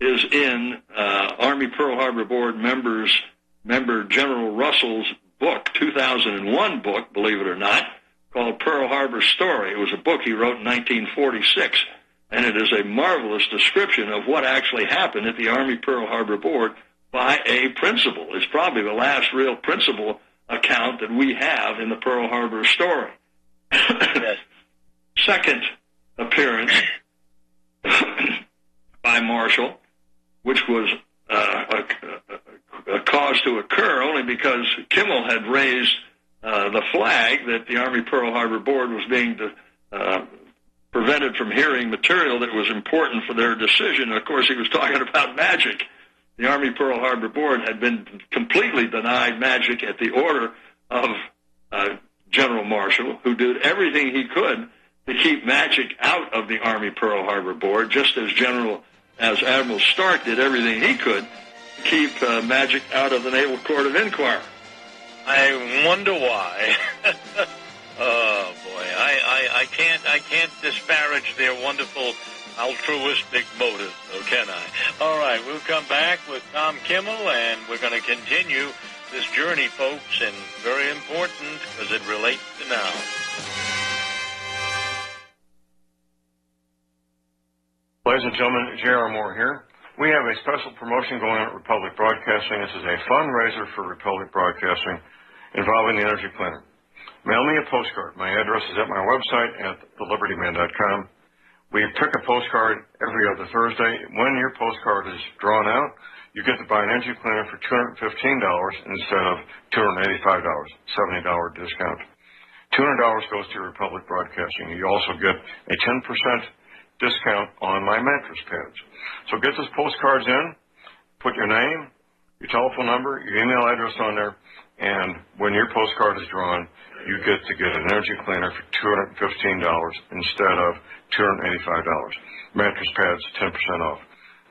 is in Army Pearl Harbor Board member General Russell's book, 2001 book, believe it or not, called Pearl Harbor Story. It was a book he wrote in 1946, and it is a marvelous description of what actually happened at the Army Pearl Harbor Board by a principal. It's probably the last real principal account that we have in the Pearl Harbor story. Yes. Second appearance by Marshall, which was a cause to occur only because Kimmel had raised the flag that the Army Pearl Harbor Board was being prevented from hearing material that was important for their decision. Of course, he was talking about magic. The Army Pearl Harbor Board had been completely denied magic at the order of General Marshall, who did everything he could to keep magic out of the Army Pearl Harbor Board, just as Admiral Stark did everything he could to keep magic out of the Naval Court of Inquiry. I wonder why. Oh boy, I can't disparage their wonderful altruistic motives, though, can I? All right, we'll come back with Tom Kimmel, and we're going to continue this journey, folks, and very important because it relates to now. Ladies and gentlemen, J.R. Moore here. We have a special promotion going on at Republic Broadcasting. This is a fundraiser for Republic Broadcasting involving the Energy Cleaner. Mail me a postcard. My address is at my website at thelibertyman.com. We pick a postcard every other Thursday. When your postcard is drawn out, you get to buy an energy cleaner for $215 instead of $285, $70 discount. $200 goes to Republic Broadcasting. You also get a 10% discount on my mattress pads. So get those postcards in, put your name, your telephone number, your email address on there, and when your postcard is drawn, you get to get an energy cleaner for $215 instead of $285. Mattress pads, 10% off.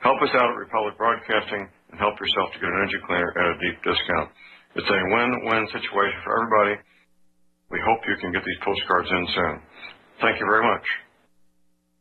Help us out at Republic Broadcasting and help yourself to get an energy cleaner at a deep discount. It's a win-win situation for everybody. We hope you can get these postcards in soon. Thank you very much.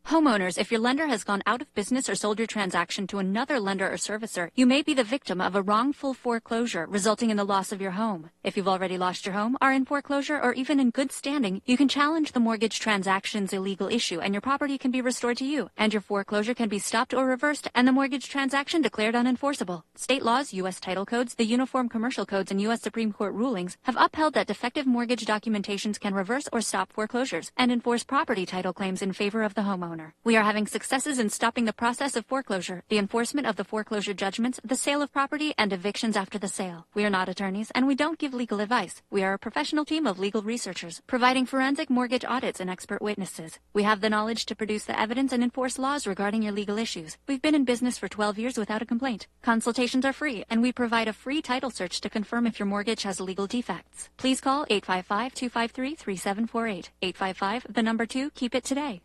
Homeowners, if your lender has gone out of business or sold your transaction to another lender or servicer, you may be the victim of a wrongful foreclosure resulting in the loss of your home. If you've already lost your home, are in foreclosure, or even in good standing, you can challenge the mortgage transaction's illegal issue and your property can be restored to you, and your foreclosure can be stopped or reversed and the mortgage transaction declared unenforceable. State laws, U.S. title codes, the Uniform Commercial Codes, and U.S. Supreme Court rulings have upheld that defective mortgage documentations can reverse or stop foreclosures and enforce property title claims in favor of the homeowner. We are having successes in stopping the process of foreclosure, the enforcement of the foreclosure judgments, the sale of property, and evictions after the sale. We are not attorneys, and we don't give legal advice. We are a professional team of legal researchers, providing forensic mortgage audits and expert witnesses. We have the knowledge to produce the evidence and enforce laws regarding your legal issues. We've been in business for 12 years without a complaint. Consultations are free, and we provide a free title search to confirm if your mortgage has legal defects. Please call 855-253-3748. 855, 2, keep it today.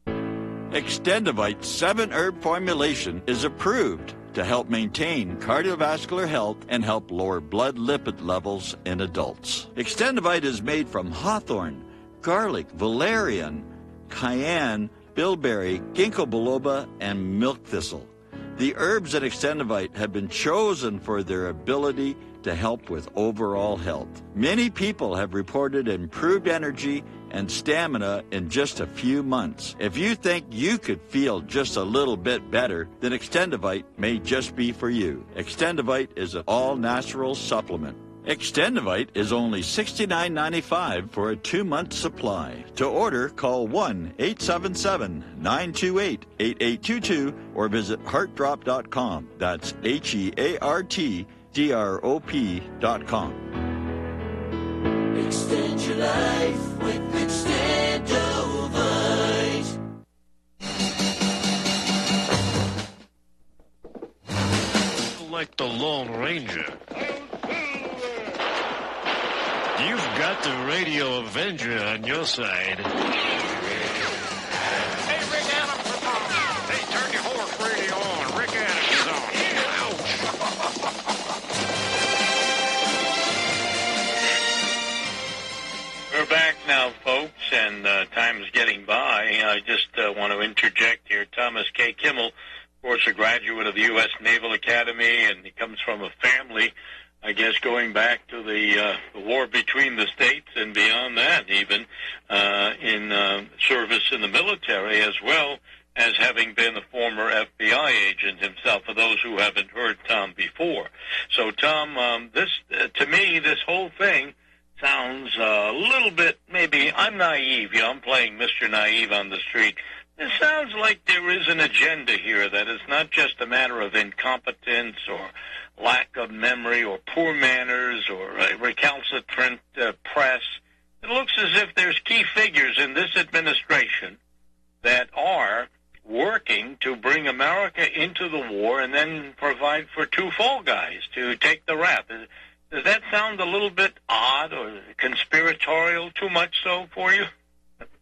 Extendivite 7-herb formulation is approved to help maintain cardiovascular health and help lower blood lipid levels in adults. Extendivite is made from hawthorn, garlic, valerian, cayenne, bilberry, ginkgo biloba, and milk thistle. The herbs in Extendivite have been chosen for their ability to help with overall health. Many people have reported improved energy and stamina in just a few months. If you think you could feel just a little bit better, then Extendivite may just be for you. Extendivite is an all-natural supplement. Extendivite is only $69.95 for a 2-month supply. To order, call 1-877-928-8822 or visit heartdrop.com. That's HEARTDROP.com. Extend your life with Extendovite. Like the Lone Ranger. You've got the Radio Avenger on your side. Hey, Rick Adams is on. Hey, turn your horse radio on. Rick Adams is on. We're back now, folks, and time's getting by. I just want to interject here. Thomas K. Kimmel, of course, a graduate of the U.S. Naval Academy, and he comes from a family, I guess, going back to the war between the states and beyond that, even in service in the military, as well as having been a former FBI agent himself, for those who haven't heard Tom before. So, Tom, this to me, this whole thing sounds a little bit, maybe, I'm naive, I'm playing Mr. Naive on the street. It sounds like there is an agenda here, that it's not just a matter of incompetence or lack of memory or poor manners or a recalcitrant press. It looks as if there's key figures in this administration that are working to bring America into the war and then provide for two fall guys to take the rap. Does that sound a little bit odd or conspiratorial, too much so for you?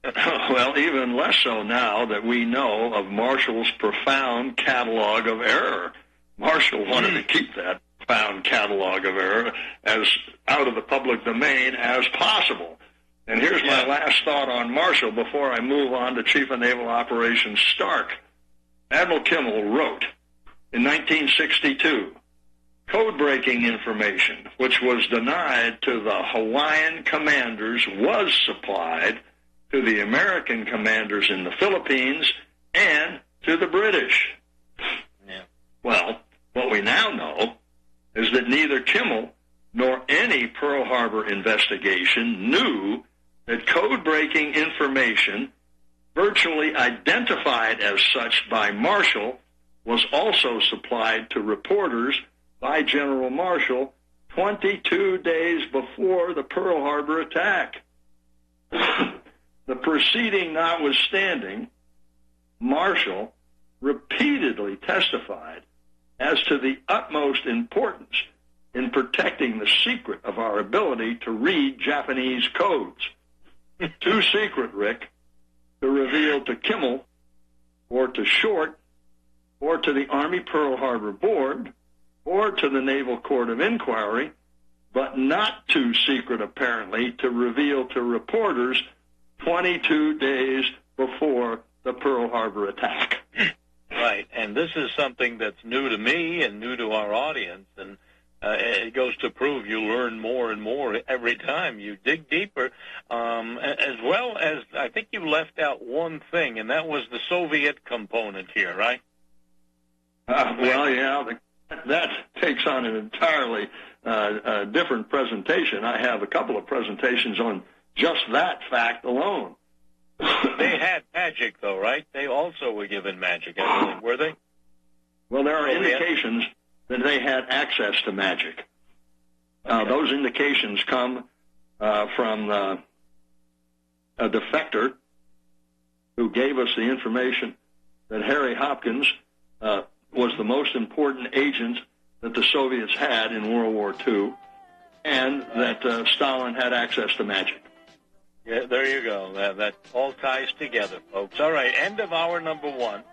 Well, even less so now that we know of Marshall's profound catalog of error. Marshall wanted to keep that profound catalog of error as out of the public domain as possible. And here's my last thought on Marshall before I move on to Chief of Naval Operations Stark. Admiral Kimmel wrote in 1962, code-breaking information which was denied to the Hawaiian commanders was supplied to the American commanders in the Philippines and to the British. Yeah. Well, what we now know is that neither Kimmel nor any Pearl Harbor investigation knew that code-breaking information, virtually identified as such by Marshall, was also supplied to reporters by General Marshall 22 days before the Pearl Harbor attack. The proceeding notwithstanding, Marshall repeatedly testified as to the utmost importance in protecting the secret of our ability to read Japanese codes. Too secret, Rick, to reveal to Kimmel or to Short or to the Army Pearl Harbor Board or to the Naval Court of Inquiry, but not too secret, apparently, to reveal to reporters 22 days before the Pearl Harbor attack. Right, and this is something that's new to me and new to our audience, and it goes to prove you learn more and more every time you dig deeper, as well as I think you left out one thing, and that was the Soviet component here, right? Well, yeah, that takes on an entirely different presentation. I have a couple of presentations on just that fact alone. They had magic, though, right? They also were given magic, I believe, were they? Well, there are indications that they had access to magic. Those indications come from a defector who gave us the information that Harry Hopkins was the most important agent that the Soviets had in World War II, and that Stalin had access to magic. Yeah, there you go. That all ties together, folks. All right, end of hour number one.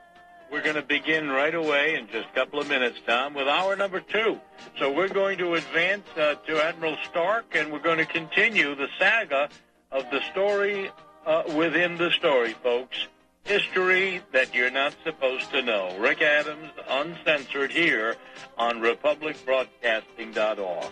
We're going to begin right away in just a couple of minutes, Tom, with hour number two. So we're going to advance to Admiral Stark, and we're going to continue the saga of the story within the story, folks. History that you're not supposed to know. Rick Adams, Uncensored, here on RepublicBroadcasting.org.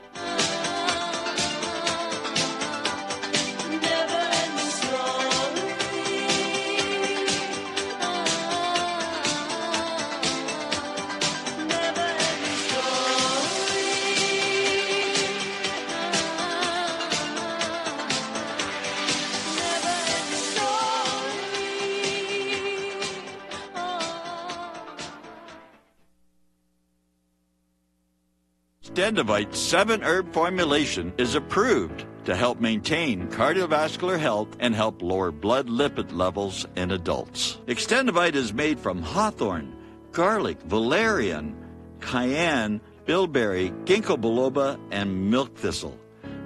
Extendivite 7-herb formulation is approved to help maintain cardiovascular health and help lower blood lipid levels in adults. Extendivite is made from hawthorn, garlic, valerian, cayenne, bilberry, ginkgo biloba, and milk thistle.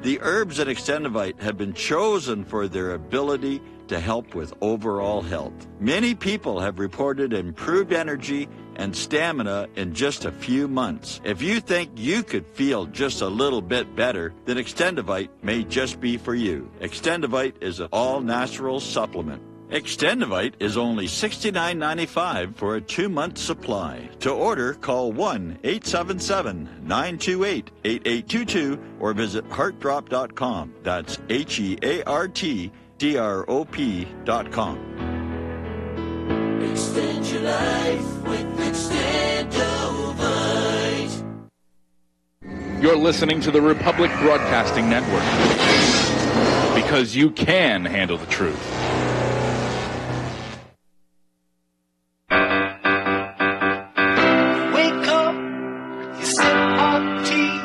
The herbs in Extendivite have been chosen for their ability to help with overall health. Many people have reported improved energy and stamina in just a few months. If you think you could feel just a little bit better, then Extendivite may just be for you. Extendivite is an all-natural supplement. Extendivite is only $69.95 for a 2-month supply. To order, call 1-877-928-8822 or visit heartdrop.com. That's HEARTDROP.com. Extend your life with Extendivite. You're listening to the Republic Broadcasting Network. because you can handle the truth. Wake up, you sip hot tea,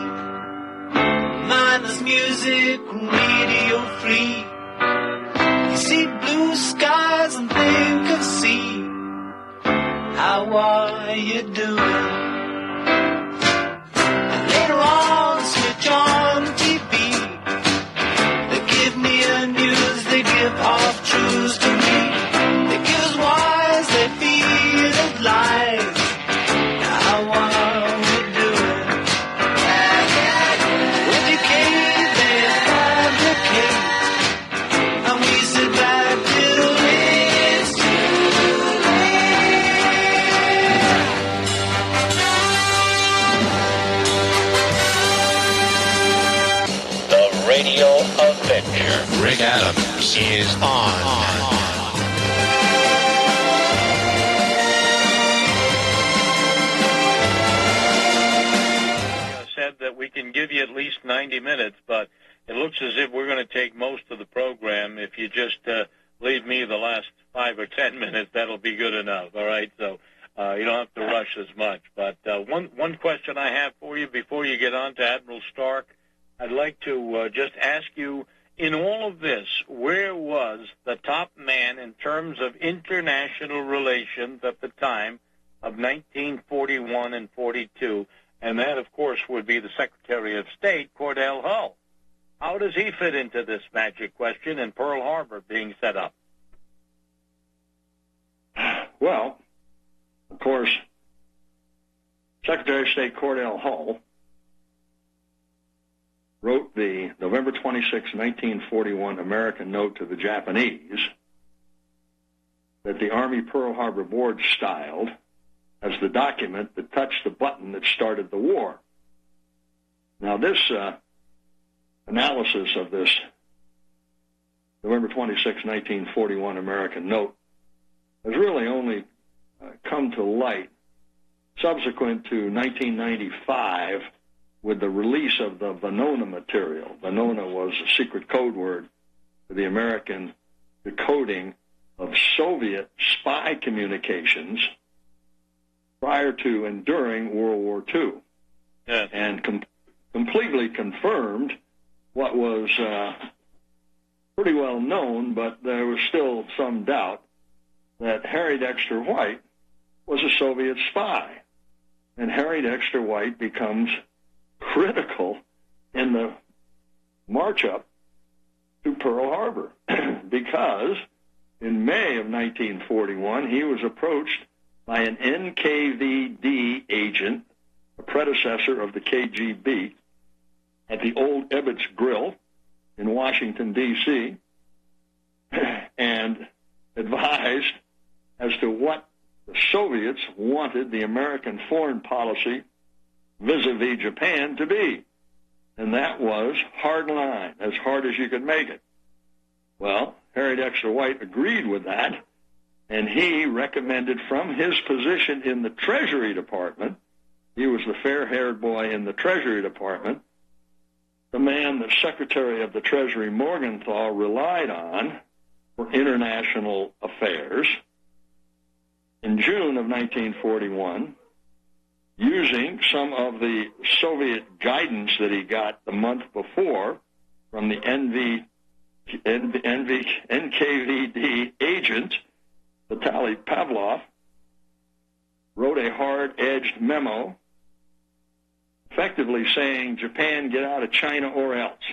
mindless music, radio free. You see blue skies and think of sea. How are you doing? And later on, switch on TV. They give me a news, they give half truths to me. They give us whys, they feed us lies. How are we doing? Educate, they fabricate. And we sit back till it's too late. The Radio Avenger. Rick Adams is on. Said that we can give you at least 90 minutes, but it looks as if we're going to take most of the program. If you just leave me the last 5 or 10 minutes, that'll be good enough, all right? So you don't have to rush as much. But one question I have for you before you get on to Admiral Stark, I'd like to just ask you, in all of this, where was the top man in terms of international relations at the time of 1941 and 42? And that, of course, would be the Secretary of State, Cordell Hull. How does he fit into this magic question and Pearl Harbor being set up? Well, of course, Secretary of State Cordell Hull wrote the November 26, 1941 American note to the Japanese that the Army Pearl Harbor Board styled as the document that touched the button that started the war. Now, this analysis of this November 26, 1941 American note has really only come to light subsequent to 1995 with the release of the Venona material. Venona was a secret code word for the American decoding of Soviet spy communications prior to and during World War II. Yes. And completely confirmed what was pretty well known, but there was still some doubt that Harry Dexter White was a Soviet spy. And Harry Dexter White becomes critical in the march up to Pearl Harbor because in May of 1941 he was approached by an NKVD agent, a predecessor of the KGB, at the old Ebbets Grill in Washington, D.C., and advised as to what the Soviets wanted the American foreign policy vis-a-vis Japan to be. And that was hard line, as hard as you could make it. Well, Harry Dexter White agreed with that, and he recommended from his position in the Treasury Department, he was the fair-haired boy in the Treasury Department, the man that Secretary of the Treasury Morgenthau relied on for international affairs. In June of 1941, using some of the Soviet guidance that he got the month before from the NKVD agent, Vitaly Pavlov, wrote a hard-edged memo effectively saying, Japan, get out of China or else.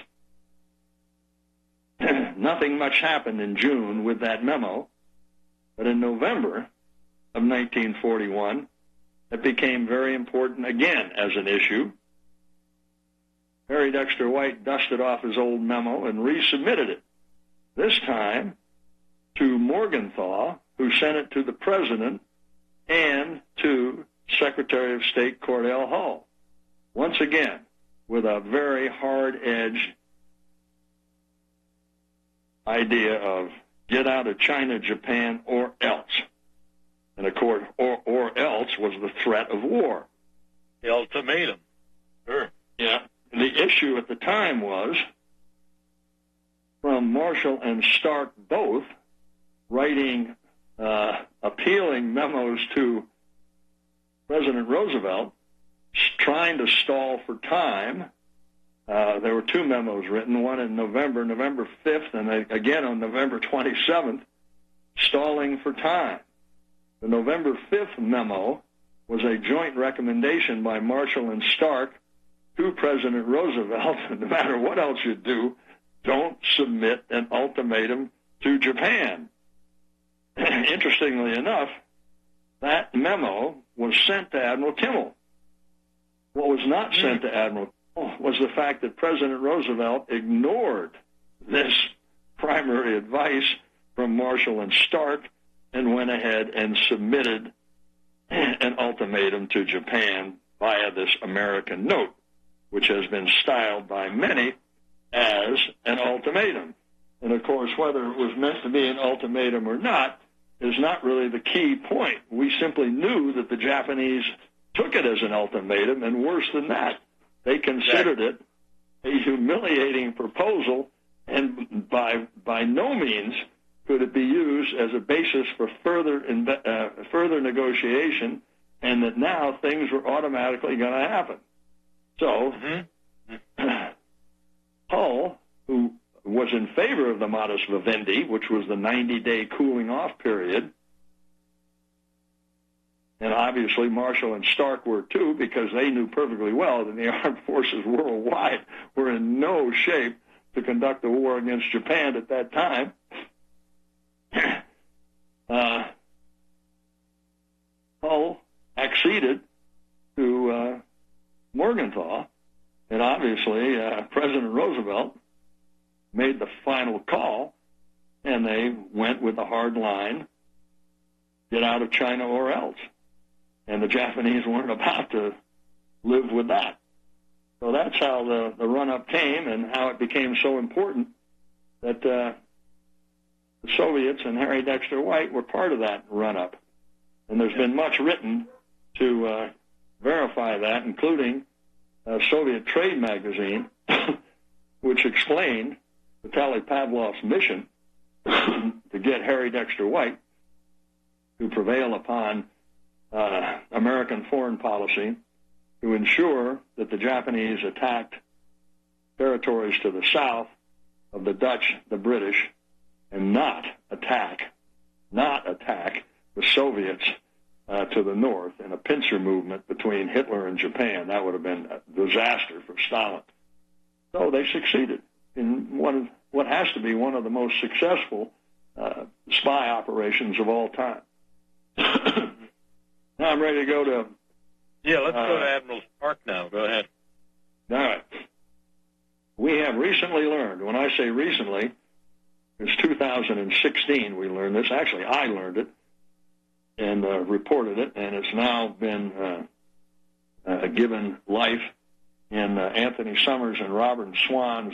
Nothing much happened in June with that memo, but in November of 1941, it became very important again as an issue. Harry Dexter White dusted off his old memo and resubmitted it, this time to Morgenthau, who sent it to the President and to Secretary of State Cordell Hull. Once again, with a very hard-edged idea of get out of China, Japan, or else. And of course, or else was the threat of war. The ultimatum. Sure. Yeah. The issue at the time was from Marshall and Stark both, writing appealing memos to President Roosevelt, trying to stall for time. There were two memos written, one in November 5th, and again on November 27th, stalling for time. The November 5th memo was a joint recommendation by Marshall and Stark to President Roosevelt, no matter what else you do, don't submit an ultimatum to Japan. Interestingly enough, that memo was sent to Admiral Kimmel. What was not sent to Admiral Kimmel was the fact that President Roosevelt ignored this primary advice from Marshall and Stark and went ahead and submitted an ultimatum to Japan via this American note, which has been styled by many as an ultimatum. And, of course, whether it was meant to be an ultimatum or not is not really the key point. We simply knew that the Japanese took it as an ultimatum, and worse than that, they considered it a humiliating proposal, and by no means could it be used as a basis for further negotiation, and that now things were automatically going to happen. So, Hull, who was in favor of the modus vivendi, which was the 90-day cooling-off period, and obviously Marshall and Stark were too, because they knew perfectly well that the armed forces worldwide were in no shape to conduct a war against Japan at that time. Hull acceded to Morgenthau, and obviously President Roosevelt made the final call, and they went with the hard line, get out of China or else. And the Japanese weren't about to live with that. So that's how the run-up came, and how it became so important that the Soviets and Harry Dexter White were part of that run-up. And there's been much written to verify that, including Soviet Trade magazine, which explained Vitaly Pavlov's mission to get Harry Dexter White to prevail upon American foreign policy to ensure that the Japanese attacked territories to the south of the Dutch, the British, and not attack the Soviets to the north in a pincer movement between Hitler and Japan. That would have been a disaster for Stalin. So they succeeded in what has to be one of the most successful spy operations of all time. Now I'm ready to go to... Yeah, let's go to Admiral Stark now. Go ahead. All right. We have recently learned, when I say recently, it's 2016 we learned this. Actually, I learned it and reported it, and it's now been given life in Anthony Summers and Robert Swan's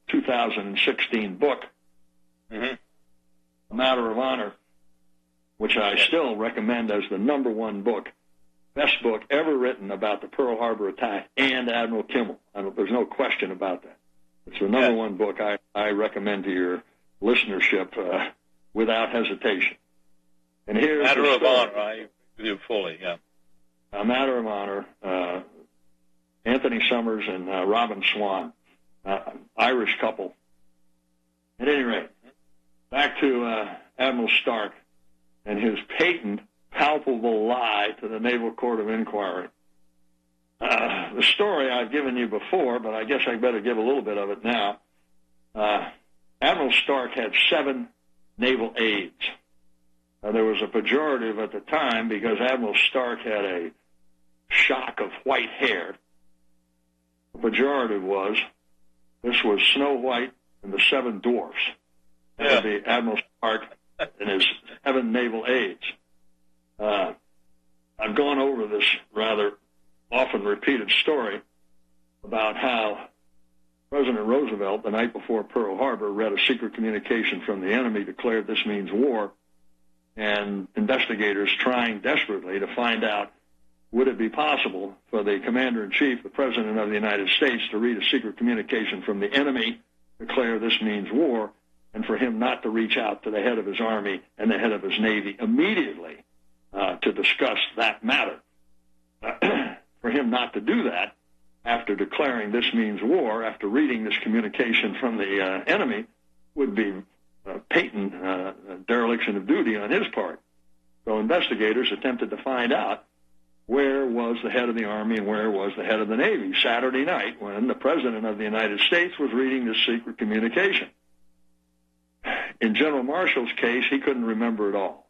2016 book, A Matter of Honor, which I still recommend as the #1 book, best book ever written about the Pearl Harbor attack and Admiral Kimmel. There's no question about that. It's the #1 book I recommend to your listenership without hesitation. And here's Matter of Honor, I agree with you fully, yeah. A Matter of Honor, Anthony Summers and Robin Swan, Irish couple. At any rate, back to Admiral Stark and his patent, palpable lie to the Naval Court of Inquiry. The story I've given you before, but I guess I better give a little bit of it now. Admiral Stark had 7 naval aides. There was a pejorative at the time because Admiral Stark had a shock of white hair. The pejorative was, this was Snow White and the 7 Dwarfs. That would be Admiral Stark and his 7 naval aides. I've gone over this rather often repeated story about how President Roosevelt, the night before Pearl Harbor, read a secret communication from the enemy, declared this means war, and investigators trying desperately to find out, would it be possible for the Commander-in-Chief, the President of the United States, to read a secret communication from the enemy declare this means war, and for him not to reach out to the head of his Army and the head of his Navy immediately to discuss that matter. For him not to do that after declaring this means war, after reading this communication from the enemy, would be patent dereliction of duty on his part. So investigators attempted to find out where was the head of the Army and where was the head of the Navy Saturday night when the President of the United States was reading this secret communication. In General Marshall's case, he couldn't remember it all.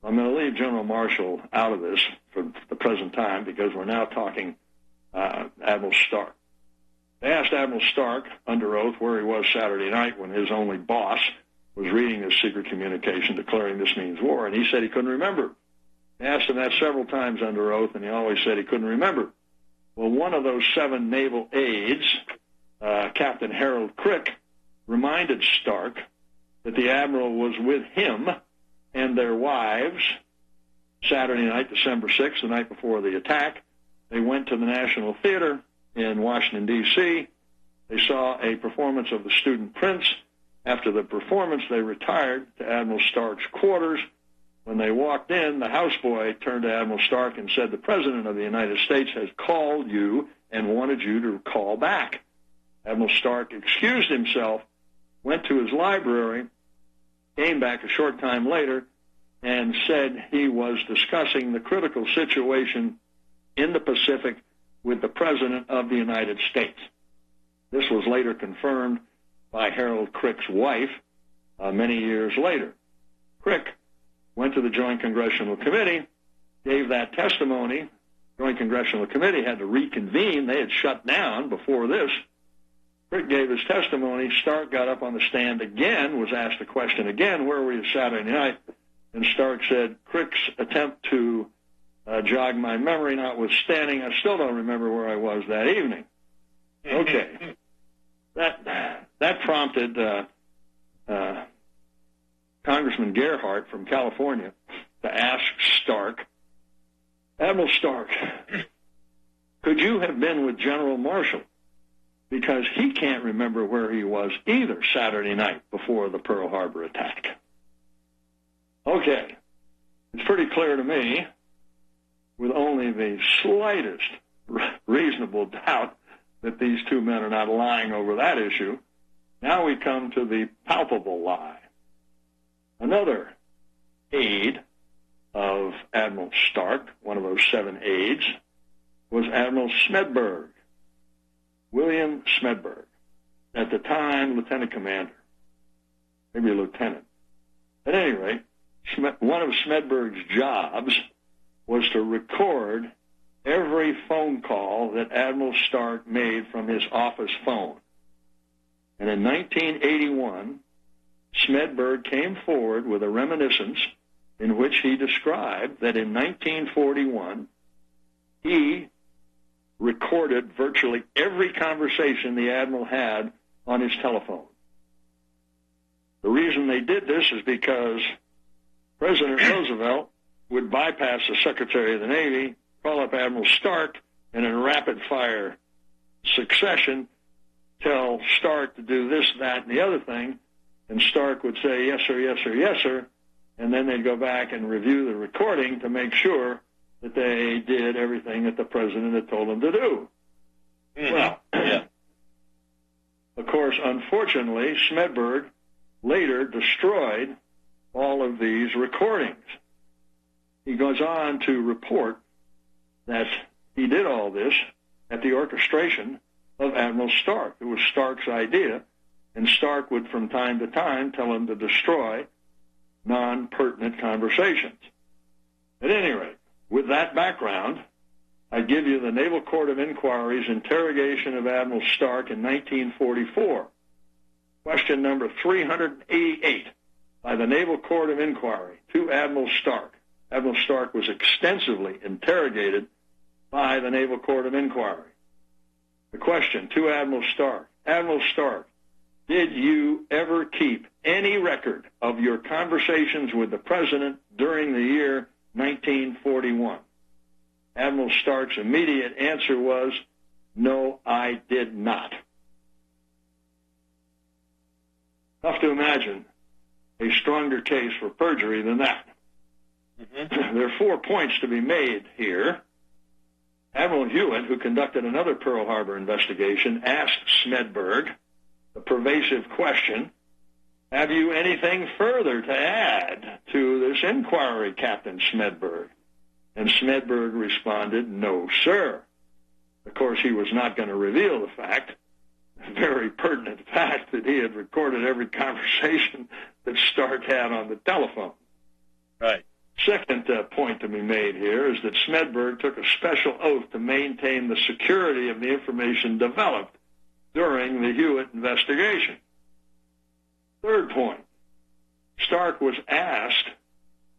I'm going to leave General Marshall out of this for the present time because we're now talking Admiral Stark. They asked Admiral Stark under oath where he was Saturday night when his only boss was reading this secret communication declaring this means war, and he said he couldn't remember. They asked him that several times under oath, and he always said he couldn't remember. Well, one of those 7 naval aides, Captain Harold Crick, reminded Stark that the Admiral was with him and their wives Saturday night, December 6th, the night before the attack. They went to the National Theater in Washington, D.C. They saw a performance of The Student Prince. After the performance, they retired to Admiral Stark's quarters. When they walked in, the houseboy turned to Admiral Stark and said, "The President of the United States has called you and wanted you to call back." Admiral Stark excused himself, went to his library, came back a short time later, and said he was discussing the critical situation in the Pacific with the President of the United States. This was later confirmed by Harold Crick's wife many years later. Crick went to the Joint Congressional Committee, gave that testimony. Joint Congressional Committee had to reconvene. They had shut down before this. Crick gave his testimony. Stark got up on the stand again, was asked the question again, where were you Saturday night? And Stark said, Crick's attempt to jog my memory notwithstanding, I still don't remember where I was that evening. Okay. That prompted Congressman Gerhardt from California to ask Stark, Admiral Stark, could you have been with General Marshall? Because he can't remember where he was either Saturday night before the Pearl Harbor attack. Okay. It's pretty clear to me, with only the slightest reasonable doubt that these two men are not lying over that issue. Now we come to the palpable lie. Another aide of Admiral Stark, one of those 7 aides, was Admiral Smedberg, William Smedberg, at the time lieutenant commander, maybe lieutenant. At any rate, one of Smedberg's jobs was to record every phone call that Admiral Stark made from his office phone. And in 1981, Smedberg came forward with a reminiscence in which he described that in 1941, he recorded virtually every conversation the Admiral had on his telephone. The reason they did this is because President Roosevelt would bypass the Secretary of the Navy, call up Admiral Stark, and in rapid-fire succession tell Stark to do this, that, and the other thing, and Stark would say, yes, sir, yes, sir, yes, sir, and then they'd go back and review the recording to make sure that they did everything that the President had told them to do. Mm-hmm. Well, yeah. Of course, unfortunately, Smedberg later destroyed all of these recordings. He goes on to report that he did all this at the orchestration of Admiral Stark. It was Stark's idea, and Stark would from time to time tell him to destroy non-pertinent conversations. At any rate, with that background, I give you the Naval Court of Inquiry's interrogation of Admiral Stark in 1944. Question number 388 by the Naval Court of Inquiry to Admiral Stark. Admiral Stark was extensively interrogated by the Naval Court of Inquiry. The question to Admiral Stark, did you ever keep any record of your conversations with the President during the year 1941? Admiral Stark's immediate answer was, no, I did not. Tough to imagine a stronger case for perjury than that. Mm-hmm. There are 4 points to be made here. Admiral Hewitt, who conducted another Pearl Harbor investigation, asked Smedberg the pervasive question, have you anything further to add to this inquiry, Captain Smedberg? And Smedberg responded, no, sir. Of course, he was not going to reveal the fact, very pertinent fact, that he had recorded every conversation that Stark had on the telephone. Right. Second point to be made here is that Smedberg took a special oath to maintain the security of the information developed during the Hewitt investigation. Third point, Stark was asked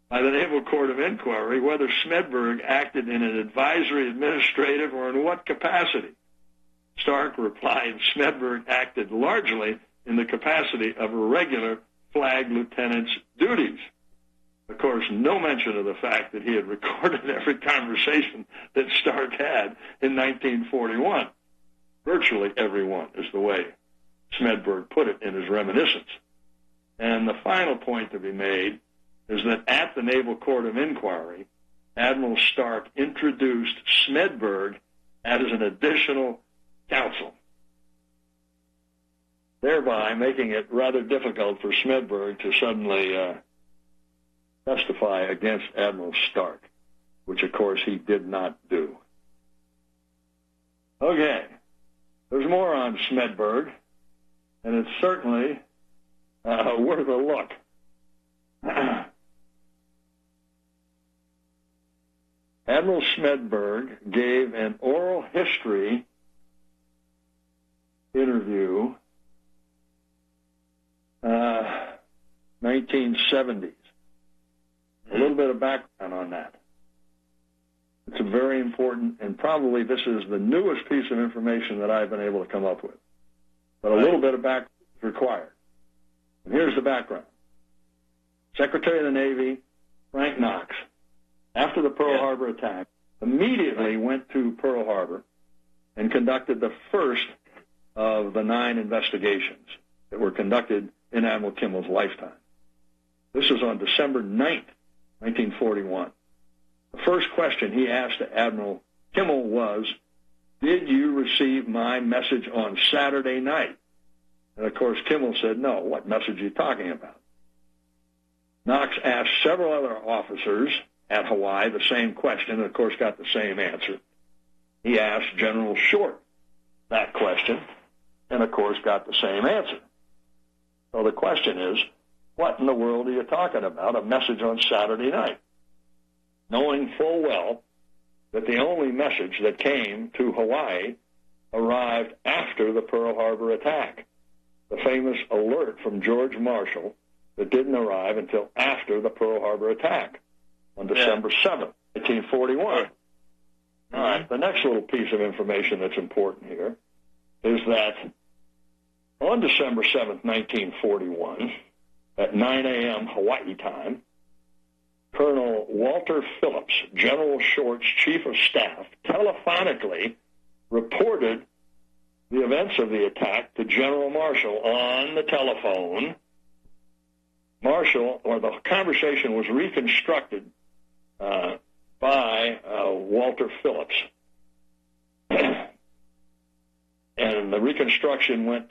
by the Naval Court of Inquiry whether Smedberg acted in an advisory, administrative, or in what capacity. Stark replied Smedberg acted largely in the capacity of a regular flag lieutenant's duties. Of course, no mention of the fact that he had recorded every conversation that Stark had in 1941. Virtually every one is the way Smedberg put it in his reminiscence. And the final point to be made is that at the Naval Court of Inquiry, Admiral Stark introduced Smedberg as an additional counsel, thereby making it rather difficult for Smedberg to suddenly testify against Admiral Stark, which, of course, he did not do. Okay, there's more on Smedberg, and it's certainly worth a look. Admiral Smedberg gave an oral history interview, 1970s. A little bit of background on that. It's a very important, and probably this is the newest piece of information that I've been able to come up with. But a little bit of background is required. And here's the background. Secretary of the Navy, Frank Knox, after the Pearl Harbor attack, immediately went to Pearl Harbor and conducted the first of the 9 investigations that were conducted in Admiral Kimmel's lifetime. This was on December 9th, 1941. The first question he asked to Admiral Kimmel was, did you receive my message on Saturday night? And, of course, Kimmel said, no. What message are you talking about? Knox asked several other officers at Hawaii the same question, and, of course, got the same answer. He asked General Short that question, and, of course, got the same answer. So the question is, what in the world are you talking about, a message on Saturday night? Knowing full well that the only message that came to Hawaii arrived after the Pearl Harbor attack, the famous alert from George Marshall that didn't arrive until after the Pearl Harbor attack on December 7th, 1941. All right, the next little piece of information that's important here is that on December 7th, 1941, at 9 a.m. Hawaii time, Colonel Walter Phillips, General Short's chief of staff, telephonically reported the events of the attack to General Marshall on the telephone. The conversation was reconstructed by Walter Phillips. And the reconstruction went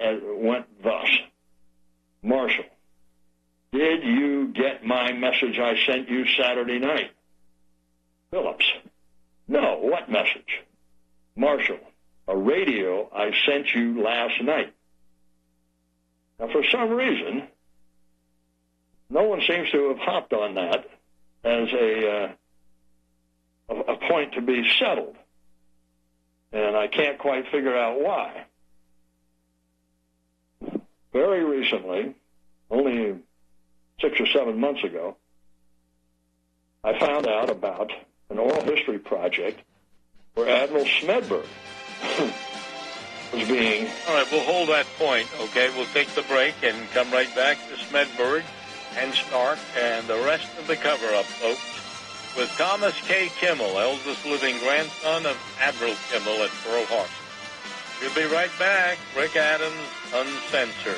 thus. Marshall, did you get my message I sent you Saturday night? Phillips, no, what message? Marshall, a radio I sent you last night. Now, for some reason, no one seems to have hopped on that as a point to be settled. And I can't quite figure out why. Very recently, only 6 or 7 months ago, I found out about an oral history project where Admiral Smedberg was being... All right, we'll hold that point, okay? We'll take the break and come right back to Smedberg and Stark and the rest of the cover-up, folks, with Thomas K. Kimmel, eldest living grandson of Admiral Kimmel at Pearl Harbor. We'll be right back. Rick Adams, Uncensored.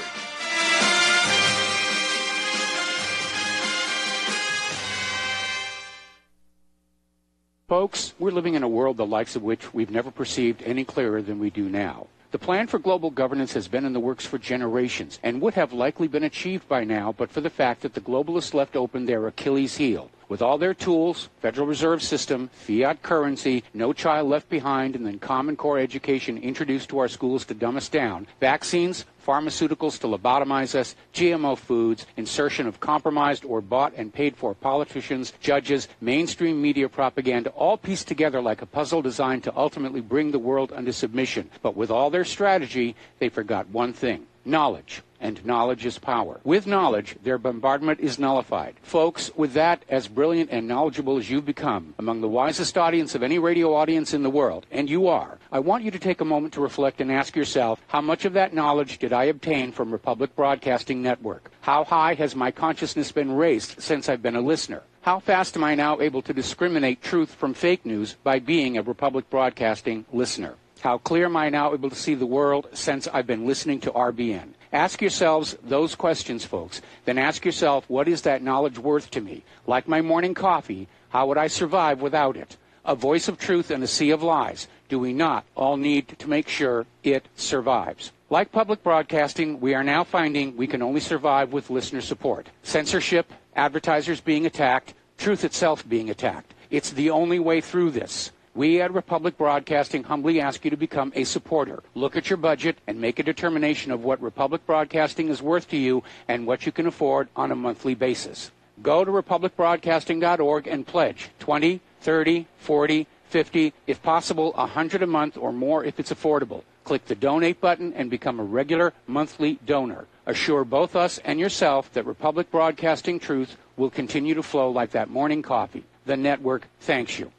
Folks, we're living in a world the likes of which we've never perceived any clearer than we do now. The plan for global governance has been in the works for generations and would have likely been achieved by now but for the fact that the globalists left open their Achilles heel. With all their tools, Federal Reserve System, fiat currency, no child left behind, and then Common Core education introduced to our schools to dumb us down, vaccines, pharmaceuticals to lobotomize us, GMO foods, insertion of compromised or bought and paid for politicians, judges, mainstream media propaganda, all pieced together like a puzzle designed to ultimately bring the world under submission. But with all their strategy, they forgot one thing: knowledge. And knowledge is power. With knowledge, their bombardment is nullified. Folks, with that, as brilliant and knowledgeable as you've become, among the wisest audience of any radio audience in the world, and you are, I want you to take a moment to reflect and ask yourself, how much of that knowledge did I obtain from Republic Broadcasting Network? How high has my consciousness been raised since I've been a listener? How fast am I now able to discriminate truth from fake news by being a Republic Broadcasting listener? How clear am I now able to see the world since I've been listening to RBN? Ask yourselves those questions, folks. Then ask yourself, what is that knowledge worth to me? Like my morning coffee, how would I survive without it? A voice of truth in a sea of lies. Do we not all need to make sure it survives? Like public broadcasting, we are now finding we can only survive with listener support. Censorship, advertisers being attacked, truth itself being attacked. It's the only way through this. We at Republic Broadcasting humbly ask you to become a supporter. Look at your budget and make a determination of what Republic Broadcasting is worth to you and what you can afford on a monthly basis. Go to republicbroadcasting.org and pledge $20, $30, $40, $50, if possible, $100 a month or more if it's affordable. Click the donate button and become a regular monthly donor. Assure both us and yourself that Republic Broadcasting truth will continue to flow like that morning coffee. The network thanks you.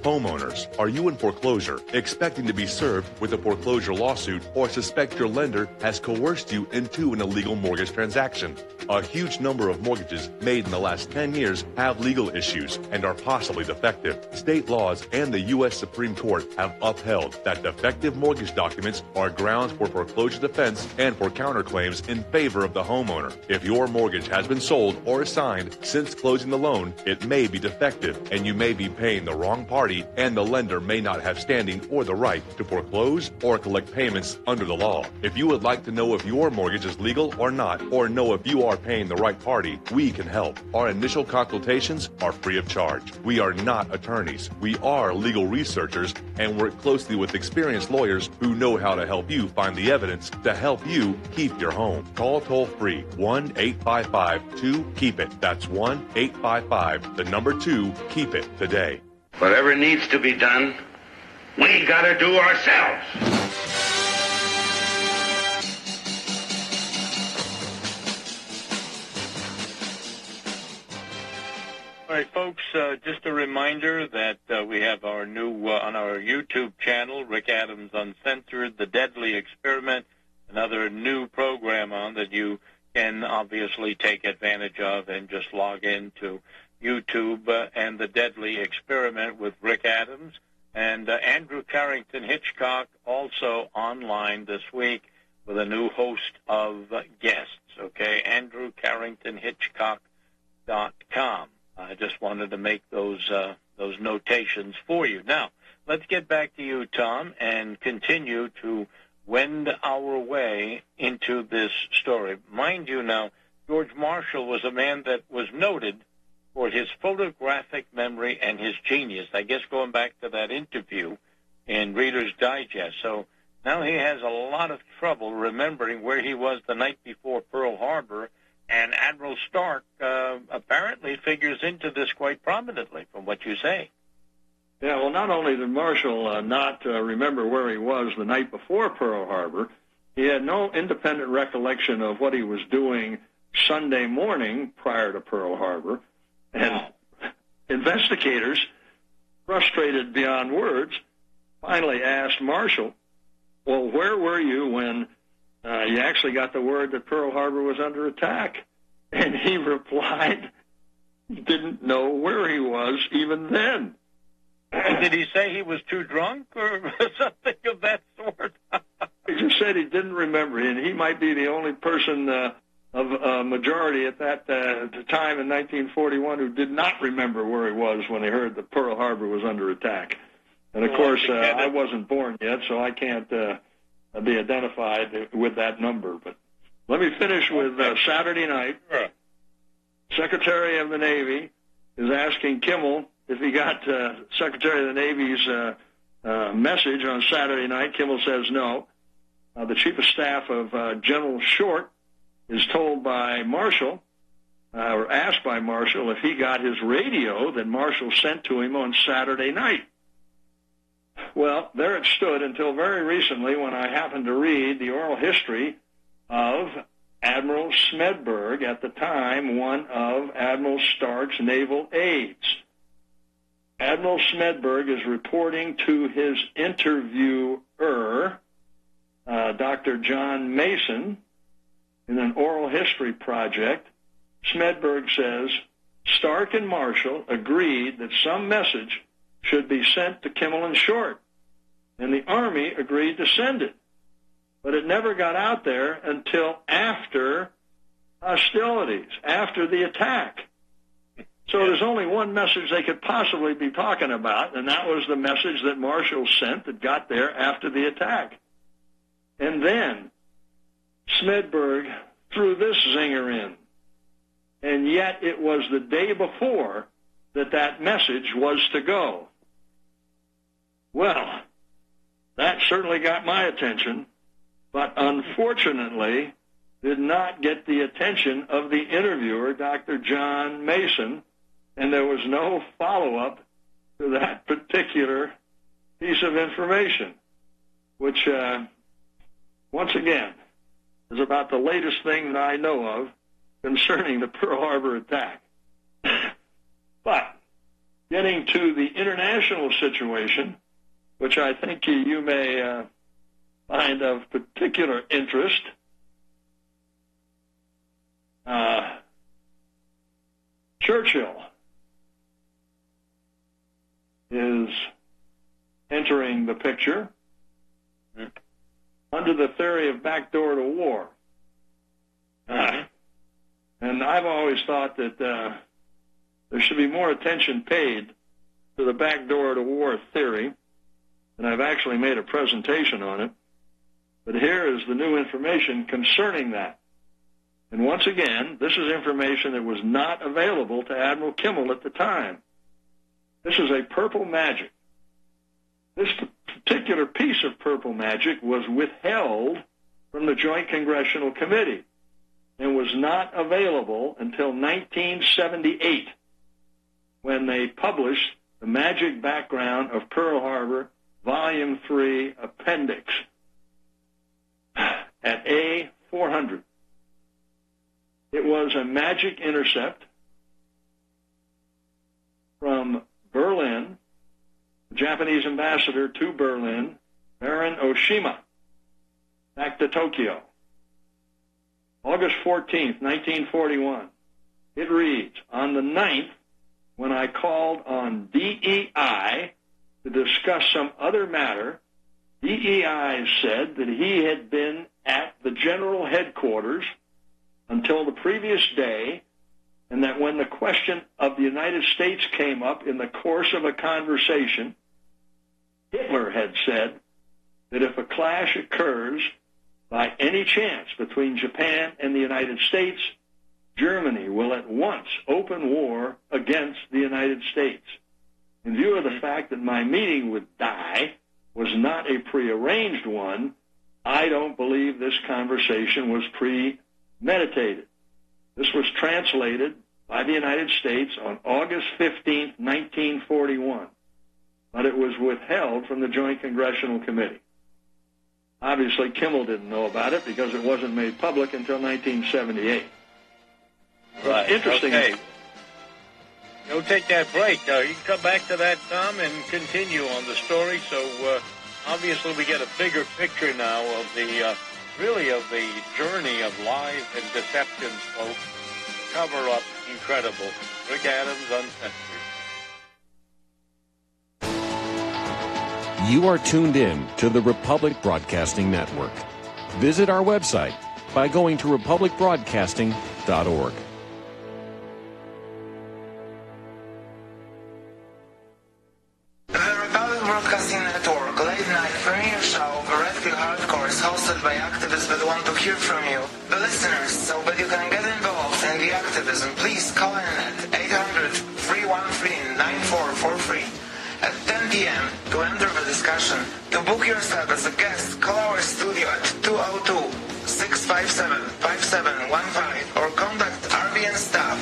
Homeowners, are you in foreclosure, expecting to be served with a foreclosure lawsuit, or suspect your lender has coerced you into an illegal mortgage transaction? A huge number of mortgages made in the last 10 years have legal issues and are possibly defective. State laws and the U.S. Supreme Court have upheld that defective mortgage documents are grounds for foreclosure defense and for counterclaims in favor of the homeowner. If your mortgage has been sold or assigned since closing the loan, it may be defective and you may be paying the wrong party, and the lender may not have standing or the right to foreclose or collect payments under the law. If you would like to know if your mortgage is legal or not, or know if you are paying the right party, we can help. Our initial consultations are free of charge. We are not attorneys. We are legal researchers and work closely with experienced lawyers who know how to help you find the evidence to help you keep your home. Call toll-free 1-855-2-KEEP-IT. That's 1-855-2-KEEP-IT today. Whatever needs to be done, we gotta do ourselves. All right, folks, just a reminder that we have our new, on our YouTube channel, Rick Adams Uncensored, The Deadly Experiment, another new program on that you can obviously take advantage of and just log into YouTube and The Deadly Experiment with Rick Adams. And Andrew Carrington Hitchcock also online this week with a new host of guests, okay? AndrewCarringtonHitchcock.com. I just wanted to make those notations for you. Now, let's get back to you, Tom, and continue to wend our way into this story. Mind you now, George Marshall was a man that was noted for his photographic memory and his genius, I guess going back to that interview in Reader's Digest. So now he has a lot of trouble remembering where he was the night before Pearl Harbor, and Admiral Stark apparently figures into this quite prominently, from what you say. Yeah, well, not only did Marshall not remember where he was the night before Pearl Harbor, he had no independent recollection of what he was doing Sunday morning prior to Pearl Harbor. And investigators, frustrated beyond words, finally asked Marshall, well, where were you when you actually got the word that Pearl Harbor was under attack? And he replied he didn't know where he was even then. Did he say he was too drunk or something of that sort? He just said he didn't remember, and he might be the only person of a majority at that the time in 1941 who did not remember where he was when he heard that Pearl Harbor was under attack. And, of course, I wasn't born yet, so I can't be identified with that number. But let me finish with Saturday night. Sure. Secretary of the Navy is asking Kimmel if he got Secretary of the Navy's message on Saturday night. Kimmel says no. The Chief of Staff of General Short is told by Marshall, or asked by Marshall, if he got his radio that Marshall sent to him on Saturday night. Well, there it stood until very recently when I happened to read the oral history of Admiral Smedberg, at the time one of Admiral Stark's naval aides. Admiral Smedberg is reporting to his interviewer, Dr. John Mason, in an oral history project. Smedberg says, Stark and Marshall agreed that some message should be sent to Kimmel and Short, and the Army agreed to send it. But it never got out there until after hostilities, after the attack. So there's only one message they could possibly be talking about, and that was the message that Marshall sent that got there after the attack. And then Smedberg threw this zinger in. And yet it was the day before that message was to go. Well, that certainly got my attention, but unfortunately did not get the attention of the interviewer, Dr. John Mason, and there was no follow-up to that particular piece of information, which, once again, is about the latest thing that I know of concerning the Pearl Harbor attack. But getting to the international situation, which I think you may find of particular interest, Churchill is entering the picture under the theory of backdoor to war. And I've always thought that there should be more attention paid to the backdoor to war theory, and I've actually made a presentation on it. But here is the new information concerning that. And once again, this is information that was not available to Admiral Kimmel at the time. This is a purple magic. This particular piece of purple magic was withheld from the Joint Congressional Committee and was not available until 1978, when they published The Magic Background of Pearl Harbor, Volume 3, Appendix, at A400. It was a magic intercept from Berlin, the Japanese ambassador to Berlin, Baron Oshima, back to Tokyo. August 14th, 1941. It reads, on the 9th, when I called on DEI to discuss some other matter, DEI said that he had been at the general headquarters until the previous day, and that when the question of the United States came up in the course of a conversation, Hitler had said that if a clash occurs by any chance between Japan and the United States, Germany will at once open war against the United States. In view of the fact that my meeting with Dai was not a prearranged one, I don't believe this conversation was premeditated. This was translated by the United States on August 15, 1941, but it was withheld from the Joint Congressional Committee. Obviously, Kimmel didn't know about it because it wasn't made public until 1978. Right. Interesting. Okay. You'll take that break. You can come back to that, Tom, and continue on the story. So, obviously, we get a bigger picture now of the, really of the journey of lies and deceptions, folks. Cover-up, incredible. Rick Adams, Uncensored. You are tuned in to the Republic Broadcasting Network. Visit our website by going to republicbroadcasting.org. The Republic Broadcasting Network late night premiere show of Red Pill Hardcore is hosted by activists that want to hear from you, the listeners. So that you can get involved in the activism, please call in at 800-313-9443 at 10 p.m. to enter the discussion. To book yourself as a guest, call our studio at 202-657-5715 or contact RBN staff.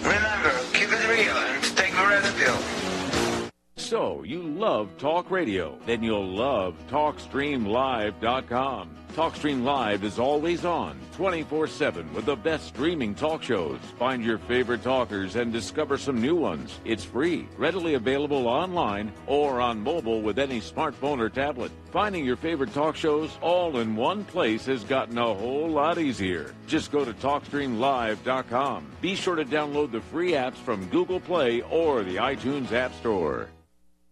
Remember, keep it real and take the red pill. So, you love talk radio? Then you'll love TalkStreamLive.com. TalkStream Live is always on, 24/7, with the best streaming talk shows. Find your favorite talkers and discover some new ones. It's free, readily available online or on mobile with any smartphone or tablet. Finding your favorite talk shows all in one place has gotten a whole lot easier. Just go to TalkStreamLive.com. Be sure to download the free apps from Google Play or the iTunes App Store.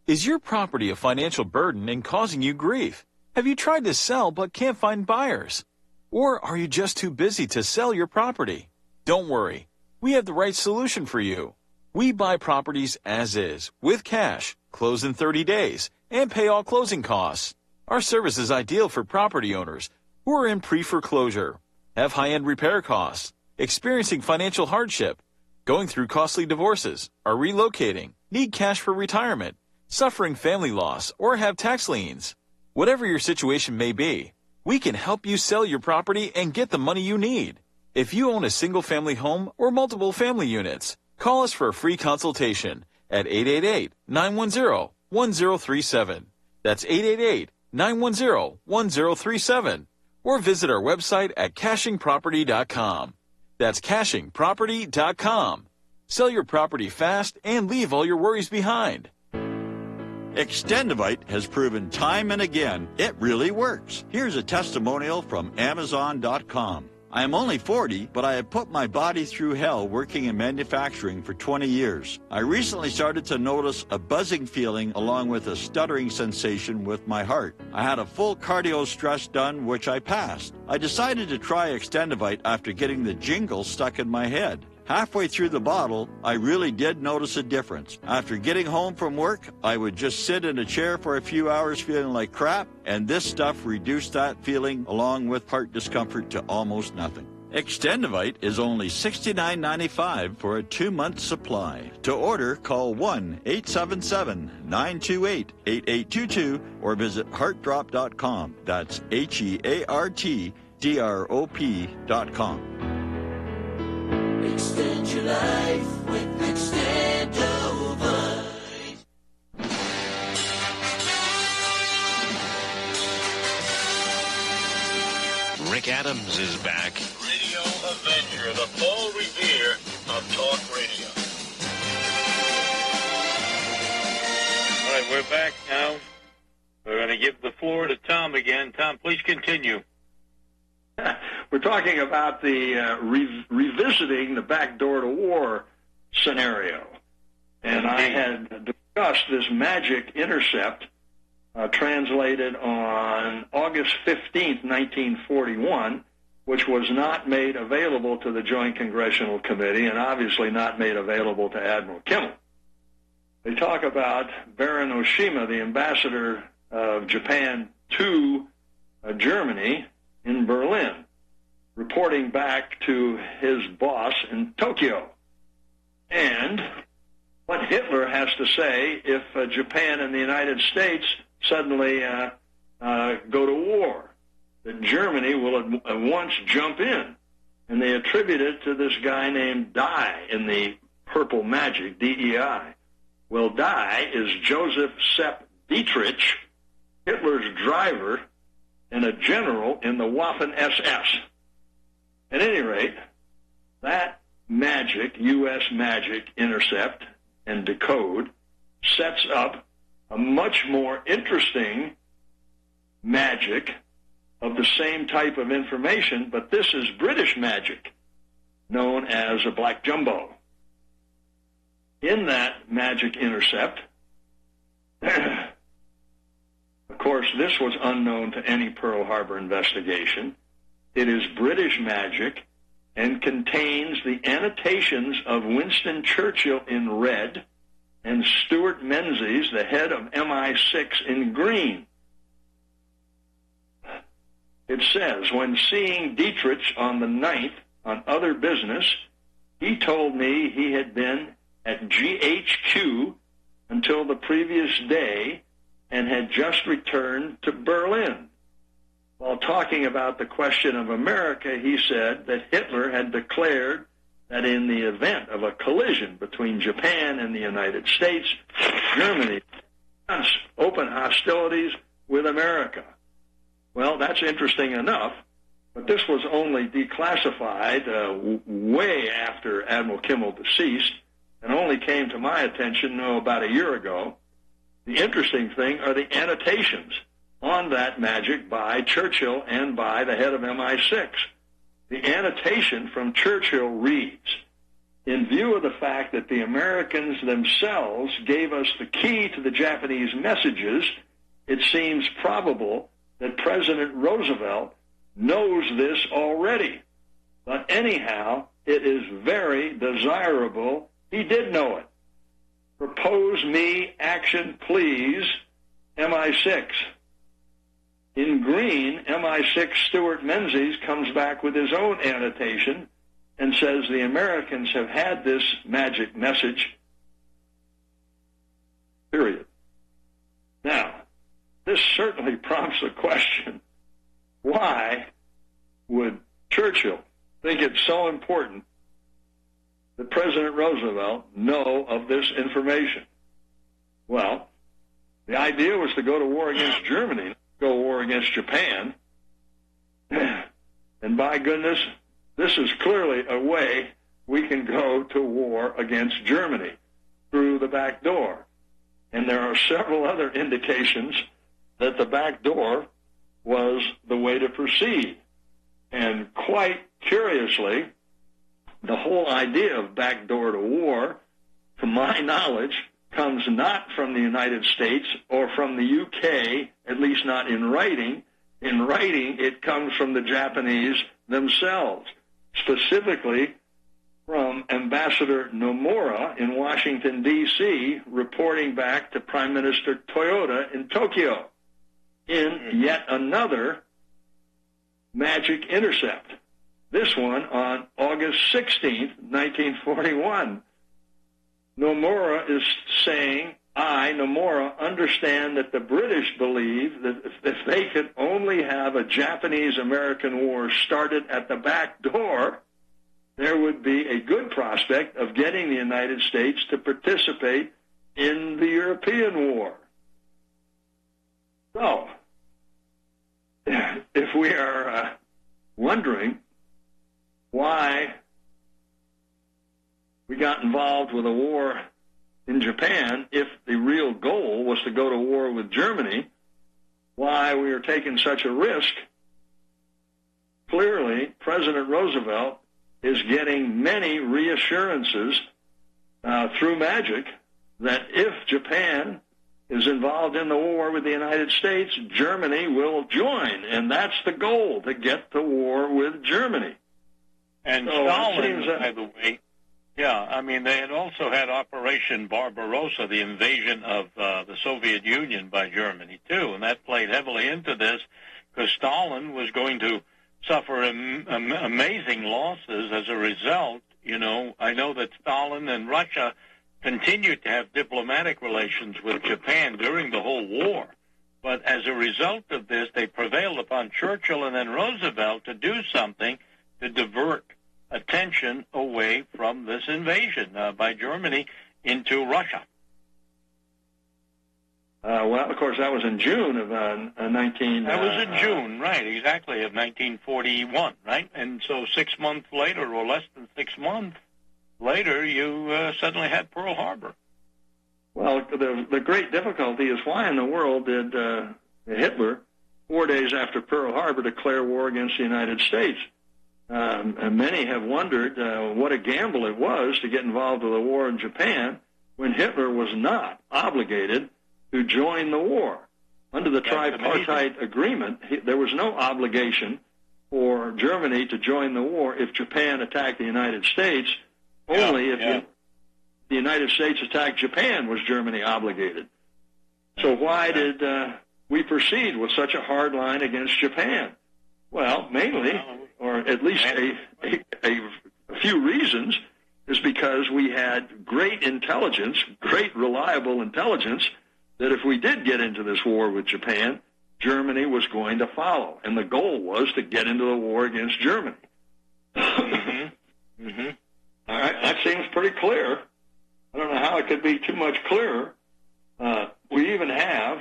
Is your property a financial burden and causing you grief? Have you tried to sell but can't find buyers? Or are you just too busy to sell your property? Don't worry. We have the right solution for you. We buy properties as is, with cash, close in 30 days, and pay all closing costs. Our service is ideal for property owners who are in pre-foreclosure, have high-end repair costs, experiencing financial hardship, going through costly divorces, are relocating, need cash for retirement, suffering family loss, or have tax liens. Whatever your situation may be, we can help you sell your property and get the money you need. If you own a single-family home or multiple family units, call us for a free consultation at 888-910-1037. That's 888-910-1037. Or visit our website at cachingproperty.com. That's cachingproperty.com. Sell your property fast and leave all your worries behind. Extendivite has proven time and again it really works. Here's a testimonial from Amazon.com. I am only 40, but I have put my body through hell working in manufacturing for 20 years. I recently started to notice a buzzing feeling along with a stuttering sensation with my heart. I had a full cardio stress done, which I passed. I decided to try Extendivite after getting the jingle stuck in my head. Halfway through the bottle, I really did notice a difference. After getting home from work, I would just sit in a chair for a few hours feeling like crap, and this stuff reduced that feeling along with heart discomfort to almost nothing. Extendivite is only $69.95 for a 2-month supply. To order, call 1-877-928-8822 or visit heartdrop.com. That's HEARTDROP.com. Extend your life with Extendivite. Rick Adams is back. Radio Avenger, the Paul Revere of talk radio. All right, we're back now. We're going to give the floor to Tom again. Tom, please continue. We're talking about the revisiting the backdoor to war scenario. And I had discussed this magic intercept translated on August 15th, 1941, which was not made available to the Joint Congressional Committee and obviously not made available to Admiral Kimmel. They talk about Baron Oshima, the ambassador of Japan to Germany in Berlin, reporting back to his boss in Tokyo. And what Hitler has to say if Japan and the United States suddenly go to war, that Germany will at once jump in. And they attribute it to this guy named Dye in the purple magic, D-E-I. Well, Dye is Joseph Sepp Dietrich, Hitler's driver, and a general in the Waffen-SS. At any rate, that magic, U.S. magic intercept and decode sets up a much more interesting magic of the same type of information, but this is British magic, known as a black jumbo. In that magic intercept, of course, this was unknown to any Pearl Harbor investigation, It is British magic and contains the annotations of Winston Churchill in red and Stuart Menzies, the head of MI6, in green. It says, when seeing Dietrich on the 9th on other business, he told me he had been at GHQ until the previous day and had just returned to Berlin. While talking about the question of America, he said that Hitler had declared that in the event of a collision between Japan and the United States, Germany would open hostilities with America. Well, that's interesting enough, but this was only declassified way after Admiral Kimmel deceased and only came to my attention about a year ago. The interesting thing are the annotations on that magic by Churchill and by the head of MI6. The annotation from Churchill reads, in view of the fact that the Americans themselves gave us the key to the Japanese messages, it seems probable that President Roosevelt knows this already. But anyhow, it is very desirable he did know it. Propose me action, please, MI6. In green, MI6 Stuart Menzies comes back with his own annotation and says the Americans have had this magic message, period. Now, this certainly prompts the question, why would Churchill think it's so important that President Roosevelt know of this information? Well, the idea was to go to war against Germany, not go to war against Japan. And by goodness, this is clearly a way we can go to war against Germany, through the back door. And there are several other indications that the back door was the way to proceed. And quite curiously, the whole idea of backdoor to war, to my knowledge, comes not from the United States or from the UK, at least not in writing. In writing, it comes from the Japanese themselves, specifically from Ambassador Nomura in Washington, D.C., reporting back to Prime Minister Toyoda in Tokyo in yet another magic intercept. This one on August 16th, 1941. Nomura is saying, I, Nomura, understand that the British believe that if they could only have a Japanese-American war started at the back door, there would be a good prospect of getting the United States to participate in the European war. So, if we are wondering why we got involved with a war in Japan, if the real goal was to go to war with Germany, why we are taking such a risk, clearly President Roosevelt is getting many reassurances through magic that if Japan is involved in the war with the United States, Germany will join. And that's the goal, to get to war with Germany. And so Stalin, by the way, yeah, I mean, they had also had Operation Barbarossa, the invasion of the Soviet Union by Germany, too, and that played heavily into this because Stalin was going to suffer amazing losses as a result. You know, I know that Stalin and Russia continued to have diplomatic relations with Japan during the whole war, but as a result of this, they prevailed upon Churchill and then Roosevelt to do something to divert attention away from this invasion by Germany into Russia. Well, of course, that was in June of 19... That was in June, right, exactly, of 1941, right? And so 6 months later, or less than 6 months later, you suddenly had Pearl Harbor. Well, the great difficulty is why in the world did Hitler, 4 days after Pearl Harbor, declare war against the United States? And many have wondered what a gamble it was to get involved with a war in Japan when Hitler was not obligated to join the war. Under the tripartite agreement, there was no obligation for Germany to join the war if Japan attacked the United States. Only if the United States attacked Japan was Germany obligated. So why did we proceed with such a hard line against Japan? Well, mainly, or at least a few reasons, is because we had great intelligence, great reliable intelligence, that if we did get into this war with Japan, Germany was going to follow. And the goal was to get into the war against Germany. All right, that seems pretty clear. I don't know how it could be too much clearer. We even have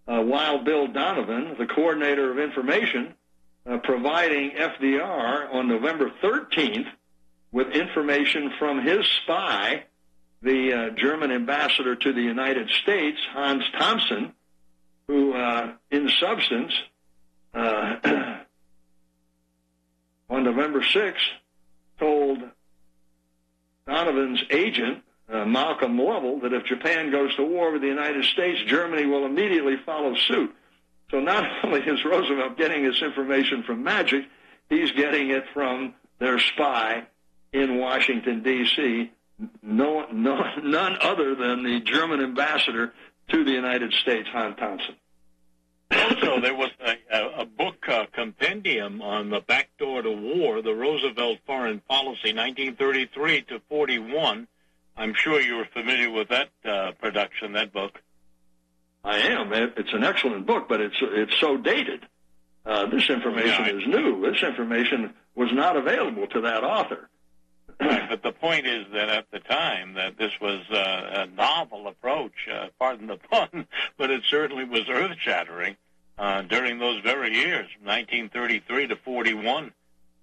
Wild Bill Donovan, the coordinator of information, providing FDR on November 13th with information from his spy, the German ambassador to the United States, Hans Thompson, who, in substance, on November 6th, told Donovan's agent, Malcolm Lovell, that if Japan goes to war with the United States, Germany will immediately follow suit. So not only is Roosevelt getting this information from Magic, he's getting it from their spy in Washington, D.C., none other than the German ambassador to the United States, Hans Thompson. Also, there was a book compendium on the back door to war, the Roosevelt Foreign Policy, 1933 to 41. I'm sure you were familiar with that production, that book. I am. It's an excellent book, but it's so dated. This information is new. This information was not available to that author. Right, but the point is that at the time that this was a novel approach, pardon the pun, but it certainly was earth-shattering during those very years, 1933 to 41.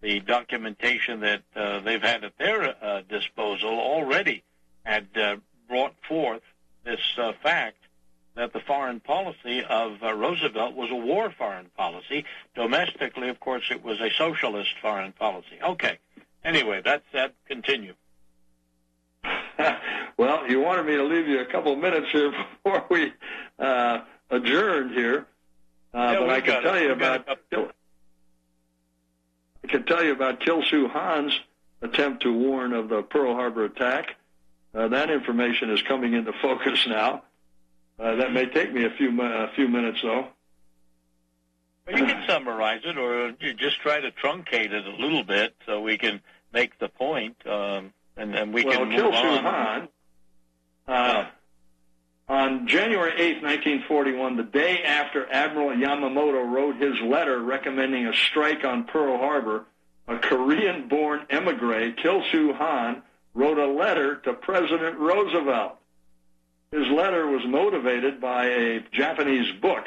The documentation that they've had at their disposal already had brought forth this fact that the foreign policy of Roosevelt was a war foreign policy. Domestically, of course, it was a socialist foreign policy. Okay. Anyway, that's that. Continue. Well, you wanted me to leave you a couple of minutes here before we adjourned here, but I can tell you about Kilsue Han's attempt to warn of the Pearl Harbor attack. That information is coming into focus now. That may take me a few minutes, though. Well, you can summarize it, or you just try to truncate it a little bit so we can make the point, and we can move on. Han, on January 8th, 1941, the day after Admiral Yamamoto wrote his letter recommending a strike on Pearl Harbor, a Korean-born emigre, Kilsue Han, wrote a letter to President Roosevelt. His letter was motivated by a Japanese book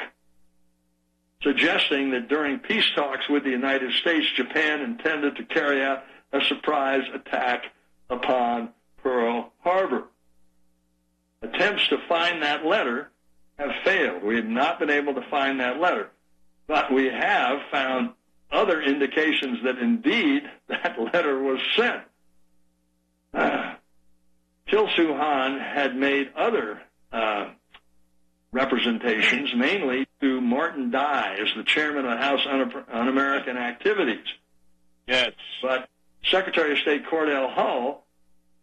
suggesting that during peace talks with the United States, Japan intended to carry out a surprise attack upon Pearl Harbor. Attempts to find that letter have failed. We have not been able to find that letter. But we have found other indications that indeed that letter was sent. Kilsue Han had made other representations, mainly to Martin Dye as the chairman of the House Un-American Activities. Yes. But Secretary of State Cordell Hull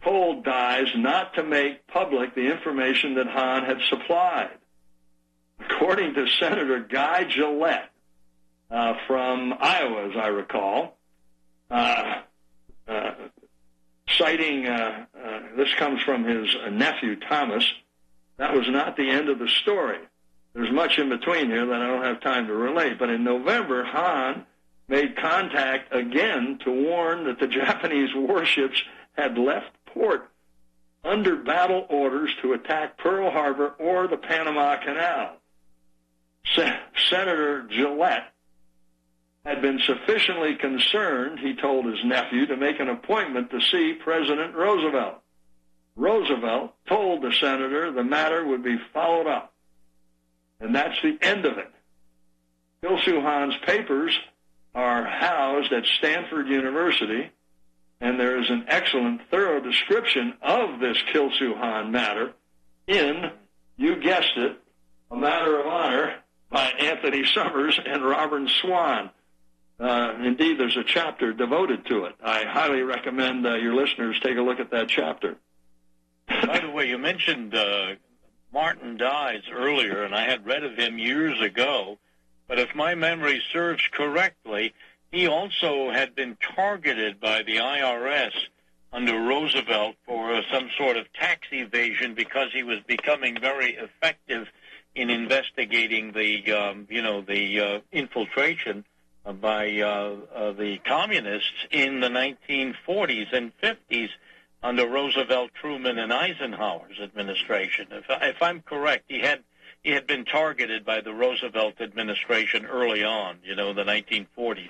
told Dyes not to make public the information that Han had supplied. According to Senator Guy Gillette from Iowa, as I recall, citing, this comes from his nephew, Thomas, that was not the end of the story. There's much in between here that I don't have time to relate. But in November, Han made contact again to warn that the Japanese warships had left port under battle orders to attack Pearl Harbor or the Panama Canal. Senator Gillette had been sufficiently concerned, he told his nephew, to make an appointment to see President Roosevelt. Roosevelt told the senator the matter would be followed up. And that's the end of it. Kilsue Han's papers are housed at Stanford University, and there is an excellent, thorough description of this Kilsue Han matter in, you guessed it, A Matter of Honor by Anthony Summers and Robert Swan. Indeed, there's a chapter devoted to it. I highly recommend your listeners take a look at that chapter. By the way, you mentioned Martin Dies earlier, and I had read of him years ago, but if my memory serves correctly, he also had been targeted by the IRS under Roosevelt for some sort of tax evasion because he was becoming very effective in investigating the infiltration by the communists in the 1940s and 50s under Roosevelt, Truman, and Eisenhower's administration. If I'm correct, he had been targeted by the Roosevelt administration early on, the 1940s.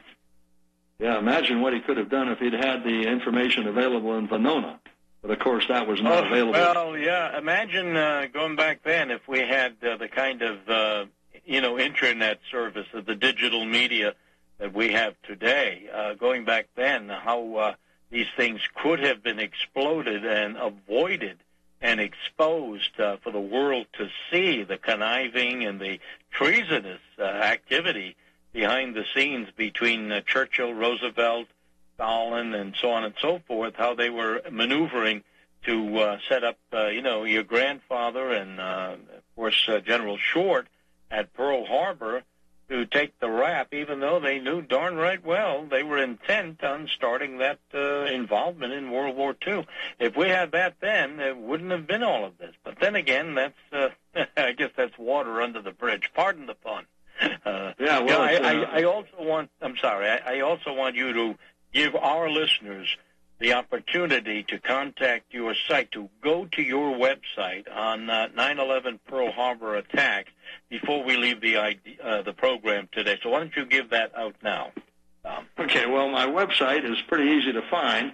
Yeah, imagine what he could have done if he'd had the information available in Venona. But, of course, that was not available. Well, yeah, imagine going back then if we had the kind of, Internet service, the digital media that we have today. Going back then, how these things could have been exploded and avoided and exposed for the world to see, the conniving and the treasonous activity behind the scenes between Churchill, Roosevelt, Stalin, and so on and so forth, how they were maneuvering to set up, your grandfather and, of course, General Short at Pearl Harbor to take the rap, even though they knew darn right well they were intent on starting that involvement in World War II. If we had that then, there wouldn't have been all of this. But then again, that's I guess that's water under the bridge. Pardon the pun. I also want you to give our listeners the opportunity to contact your site, to go to your website on 9/11 Pearl Harbor attack before we leave the program today. So why don't you give that out now? Okay, well, my website is pretty easy to find.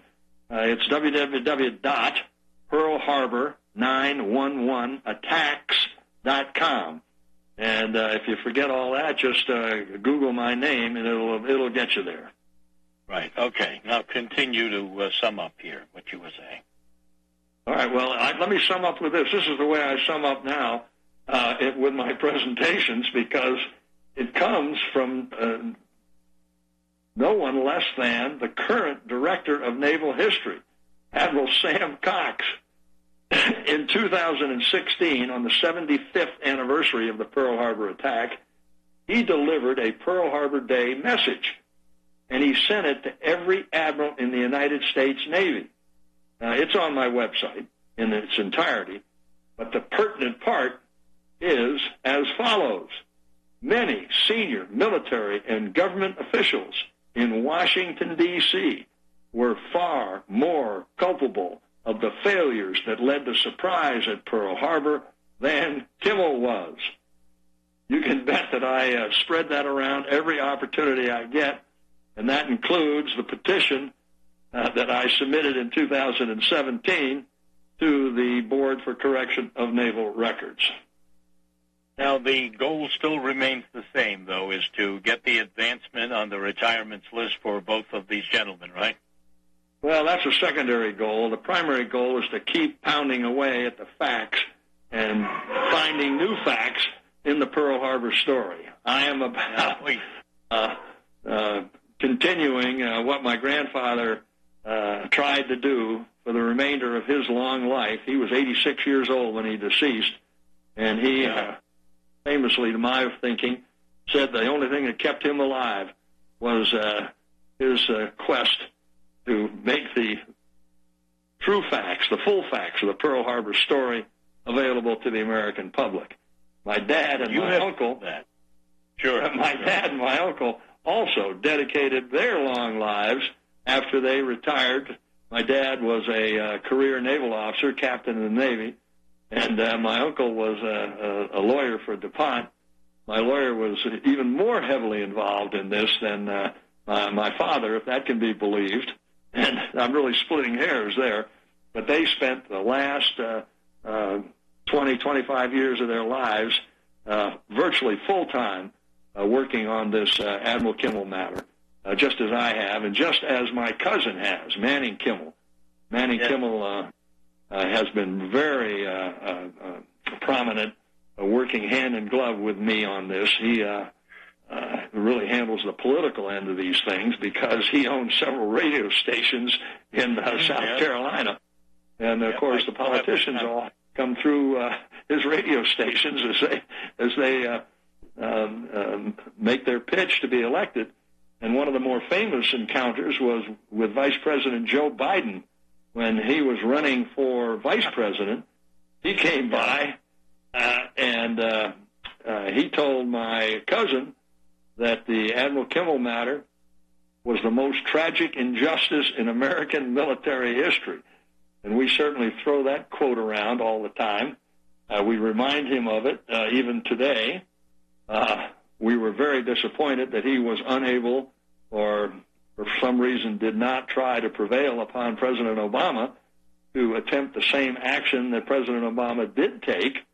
It's www.pearlharbor911attacks.com. And if you forget all that, just Google my name, and it'll get you there. Right. Okay. Now continue to sum up here what you were saying. All right. Well, let me sum up with this. This is the way I sum up now with my presentations, because it comes from no one less than the current Director of Naval History, Admiral Sam Cox. In 2016, on the 75th anniversary of the Pearl Harbor attack, he delivered a Pearl Harbor Day message, and he sent it to every admiral in the United States Navy. It's on my website in its entirety, but the pertinent part is as follows. Many senior military and government officials in Washington, D.C. were far more culpable of the failures that led to surprise at Pearl Harbor than Kimmel was. You can bet that I spread that around every opportunity I get, and that includes the petition that I submitted in 2017 to the Board for Correction of Naval Records. Now, the goal still remains the same, though, is to get the advancement on the retirements list for both of these gentlemen, right? Well, that's a secondary goal. The primary goal is to keep pounding away at the facts and finding new facts in the Pearl Harbor story. I am about continuing what my grandfather tried to do for the remainder of his long life. He was 86 years old when he deceased, and he famously, to my thinking, said the only thing that kept him alive was his quest to make the true facts, the full facts of the Pearl Harbor story available to the American public. My dad and my uncle, my dad and my uncle also dedicated their long lives after they retired. My dad was a career naval officer, captain in the Navy, and my uncle was a lawyer for DuPont. My lawyer was even more heavily involved in this than my father, if that can be believed. And I'm really splitting hairs there. But they spent the last 20, 25 years of their lives virtually full-time working on this Admiral Kimmel matter, just as I have, and just as my cousin has, Manning Kimmel. Manning Kimmel has been very prominent, working hand in glove with me on this. really handles the political end of these things because he owns several radio stations in South Carolina. And, of course, the politicians all come through his radio stations as they make their pitch to be elected. And one of the more famous encounters was with Vice President Joe Biden when he was running for vice president. He came by and he told my cousin that the Admiral Kimmel matter was the most tragic injustice in American military history. And we certainly throw that quote around all the time. We remind him of it even today. We were very disappointed that he was unable or for some reason did not try to prevail upon President Obama to attempt the same action that President Obama did take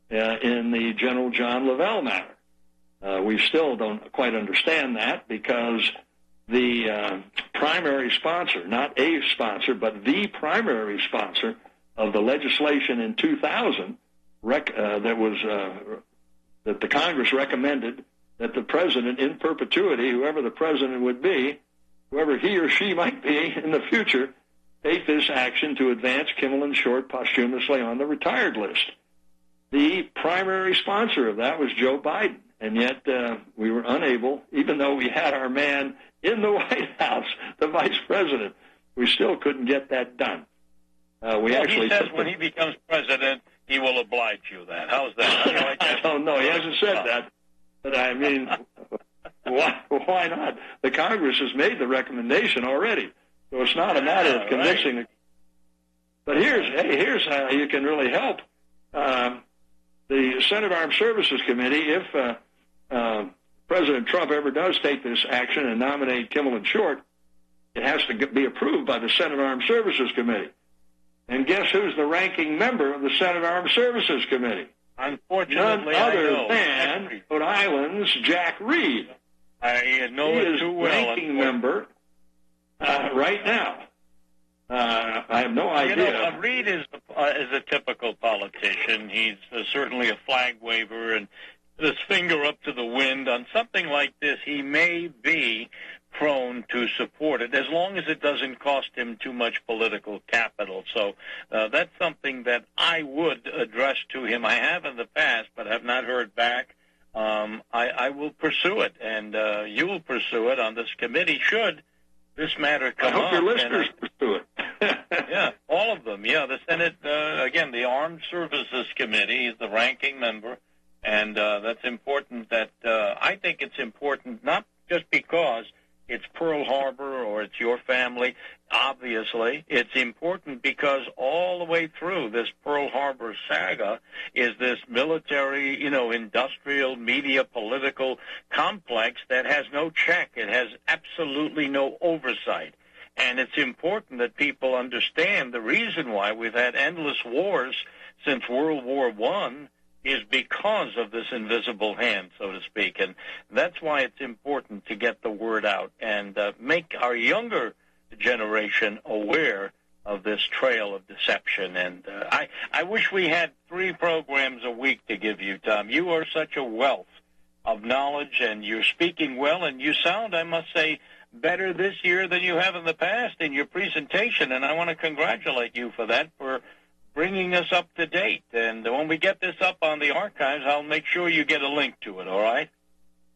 in the General John Lavelle matter. We still don't quite understand that because the primary sponsor, not a sponsor, but the primary sponsor of the legislation in 2000 that the Congress recommended that the president in perpetuity, whoever the president would be, whoever he or she might be in the future, take this action to advance Kimmel and Short posthumously on the retired list. The primary sponsor of that was Joe Biden, and yet we were unable, even though we had our man in the White House, the vice president, we still couldn't get that done. He says when he becomes president, he will oblige you that. How's that? I don't know. He hasn't said that. But, I mean, why not? The Congress has made the recommendation already. So it's not a matter of convincing. Right. But here's how you can really help. The Senate Armed Services Committee, if President Trump ever does take this action and nominate Kimmel and Short, it has to be approved by the Senate Armed Services Committee. And guess who's the ranking member of the Senate Armed Services Committee? Unfortunately, none other than Rhode Island's Jack Reed. I know it too well. He is ranking member right now. I have no idea. Reed is a typical politician. He's certainly a flag waver and his finger up to the wind. On something like this, he may be prone to support it, as long as it doesn't cost him too much political capital. So that's something that I would address to him. I have in the past, but have not heard back. I will pursue it, and you will pursue it on this committee should this matter come up. I hope your listeners pursue it. Yeah, all of them. Yeah, the Senate, again, the Armed Services Committee is the ranking member, and that's important. That I think it's important, not just because it's Pearl Harbor or it's your family. Obviously, it's important because all the way through this Pearl Harbor saga is this military, industrial, media, political complex that has no check. It has absolutely no oversight. And it's important that people understand the reason why we've had endless wars since World War I is because of this invisible hand, so to speak. And that's why it's important to get the word out and make our younger generation aware of this trail of deception. And I wish we had 3 programs a week to give you, Tom. You are such a wealth of knowledge, and you're speaking well, and you sound, I must say, better this year than you have in the past in your presentation. And I want to congratulate you for that, for bringing us up to date. And when we get this up on the archives, I'll make sure you get a link to it, all right?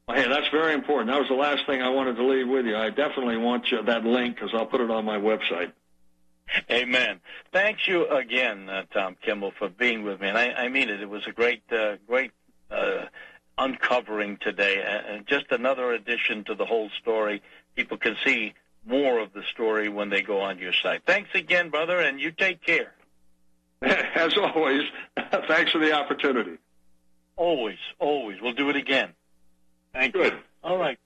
Well, hey, that's very important. That was the last thing I wanted to leave with you. I definitely want that link because I'll put it on my website. Amen. Thanks you again, Tom Kimmel, for being with me. And I mean it. It was a great uncovering today. And just another addition to the whole story. People can see more of the story when they go on your site. Thanks again, brother, and you take care. As always, thanks for the opportunity. Always, always. We'll do it again. Thank you. All right.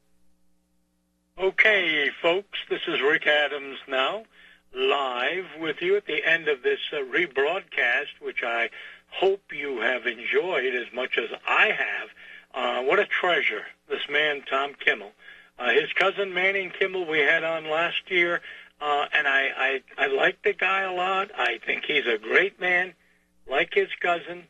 Okay, folks, this is Rick Adams now, live with you at the end of this rebroadcast, which I hope you have enjoyed as much as I have. What a treasure, this man, Tom Kimmel. His cousin Manning Kimmel we had on last year. And I like the guy a lot. I think he's a great man, like his cousin,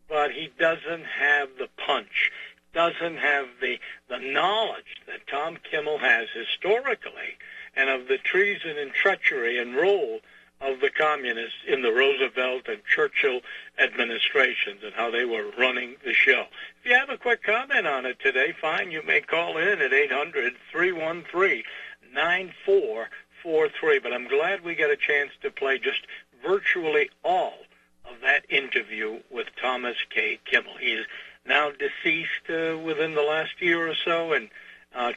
but he doesn't have the punch. doesn't have the knowledge that Tom Kimmel has historically, and of the treason and treachery and role of the communists in the Roosevelt and Churchill administrations and how they were running the show. If you have a quick comment on it today, fine, you may call in at 800-313-9443. But I'm glad we got a chance to play just virtually all of that interview with Thomas K. Kimmel. He is now deceased within the last year or so, and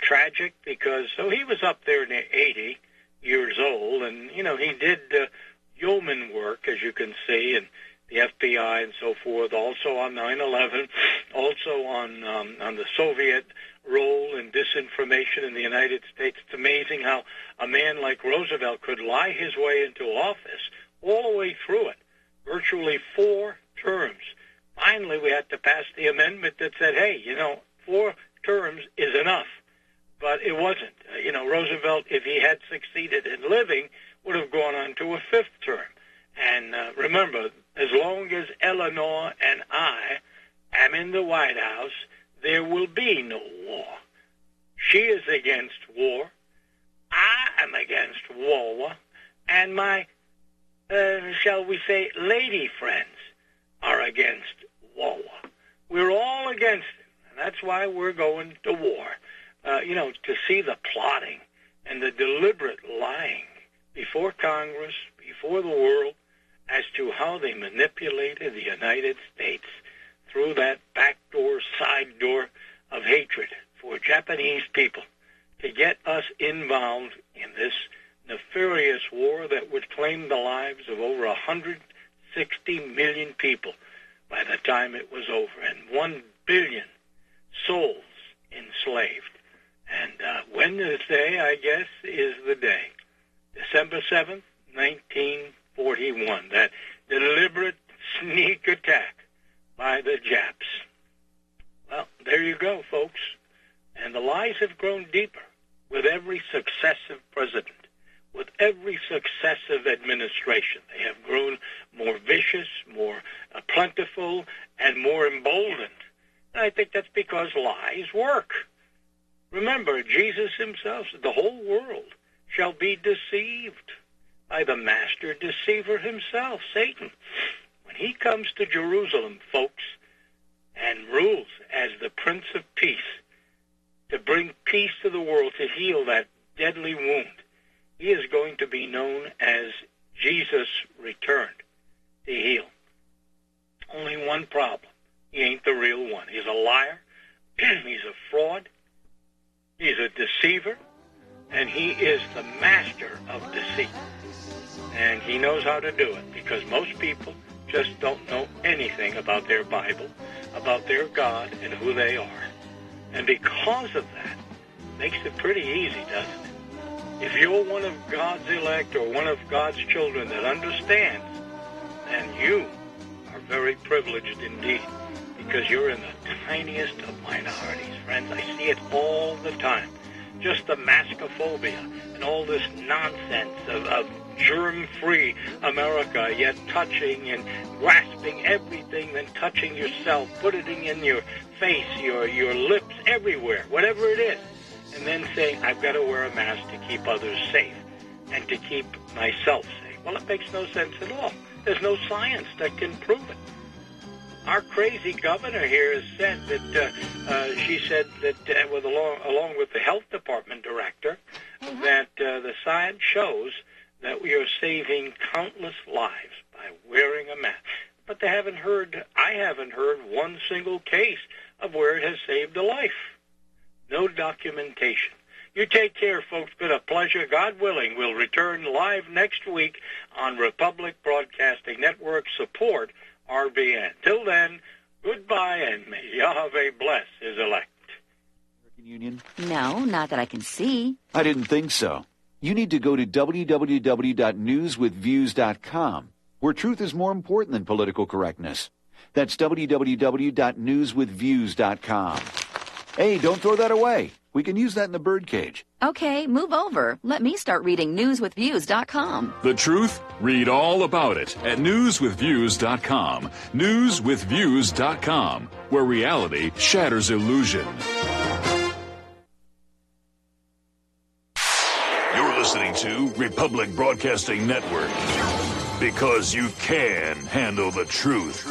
tragic because he was up there near 80 years old, and he did yeoman work, as you can see, and the FBI and so forth, also on 9/11, also on the Soviet role in disinformation in the United States. It's amazing how a man like Roosevelt could lie his way into office all the way through it, virtually 4 terms. Finally, we had to pass the amendment that said, hey, 4 terms is enough. But it wasn't. Roosevelt, if he had succeeded in living, would have gone on to a 5th term. And remember, as long as Eleanor and I am in the White House, there will be no war. She is against war. I am against war. And my, shall we say, lady friends are against war. We're all against it. And that's why we're going to war. To see the plotting and the deliberate lying before Congress, before the world, as to how they manipulated the United States through that back door, side door of hatred for Japanese people to get us involved in this nefarious war that would claim the lives of over 160 million people by the time it was over, and 1 billion souls enslaved. And Wednesday, I guess, is the day. December 7th, 1941. That deliberate sneak attack by the Japs. Well, there you go, folks. And the lies have grown deeper with every successive president, with every successive administration. They have grown more vicious, more plentiful, and more emboldened. And I think that's because lies work. Remember, Jesus himself said, the whole world shall be deceived by the master deceiver himself, Satan. When he comes to Jerusalem, folks, and rules as the Prince of Peace, to bring peace to the world, to heal that deadly wound, he is going to be known as Jesus returned to heal. Only one problem. He ain't the real one. He's a liar. He's a fraud. He's a deceiver, and he is the master of deceit. And he knows how to do it because most people just don't know anything about their Bible, about their God, and who they are. And because of that, it makes it pretty easy, doesn't it? If you're one of God's elect or one of God's children that understands, then you are very privileged indeed, because you're in the tiniest of minorities, friends. I see it all the time. Just the maskophobia and all this nonsense of germ-free America, yet touching and grasping everything, then touching yourself, putting it in your face, your lips, everywhere, whatever it is, and then saying, I've got to wear a mask to keep others safe and to keep myself safe. Well, it makes no sense at all. There's no science that can prove it. Our crazy governor here has said that, she said that, along with the health department director, that the science shows that we are saving countless lives by wearing a mask. But I haven't heard one single case of where it has saved a life. No documentation. You take care, folks. Been a pleasure. God willing, we'll return live next week on Republic Broadcasting Network. Support RBN. Till then, goodbye, and may Yahweh bless his elect. Union? No, not that I can see. I didn't think so. You need to go to www.newswithviews.com, where truth is more important than political correctness. That's www.newswithviews.com. Hey, don't throw that away. We can use that in the birdcage. Okay, move over. Let me start reading newswithviews.com. The truth? Read all about it at newswithviews.com. Newswithviews.com, where reality shatters illusion. You're listening to Republic Broadcasting Network, because you can handle the truth.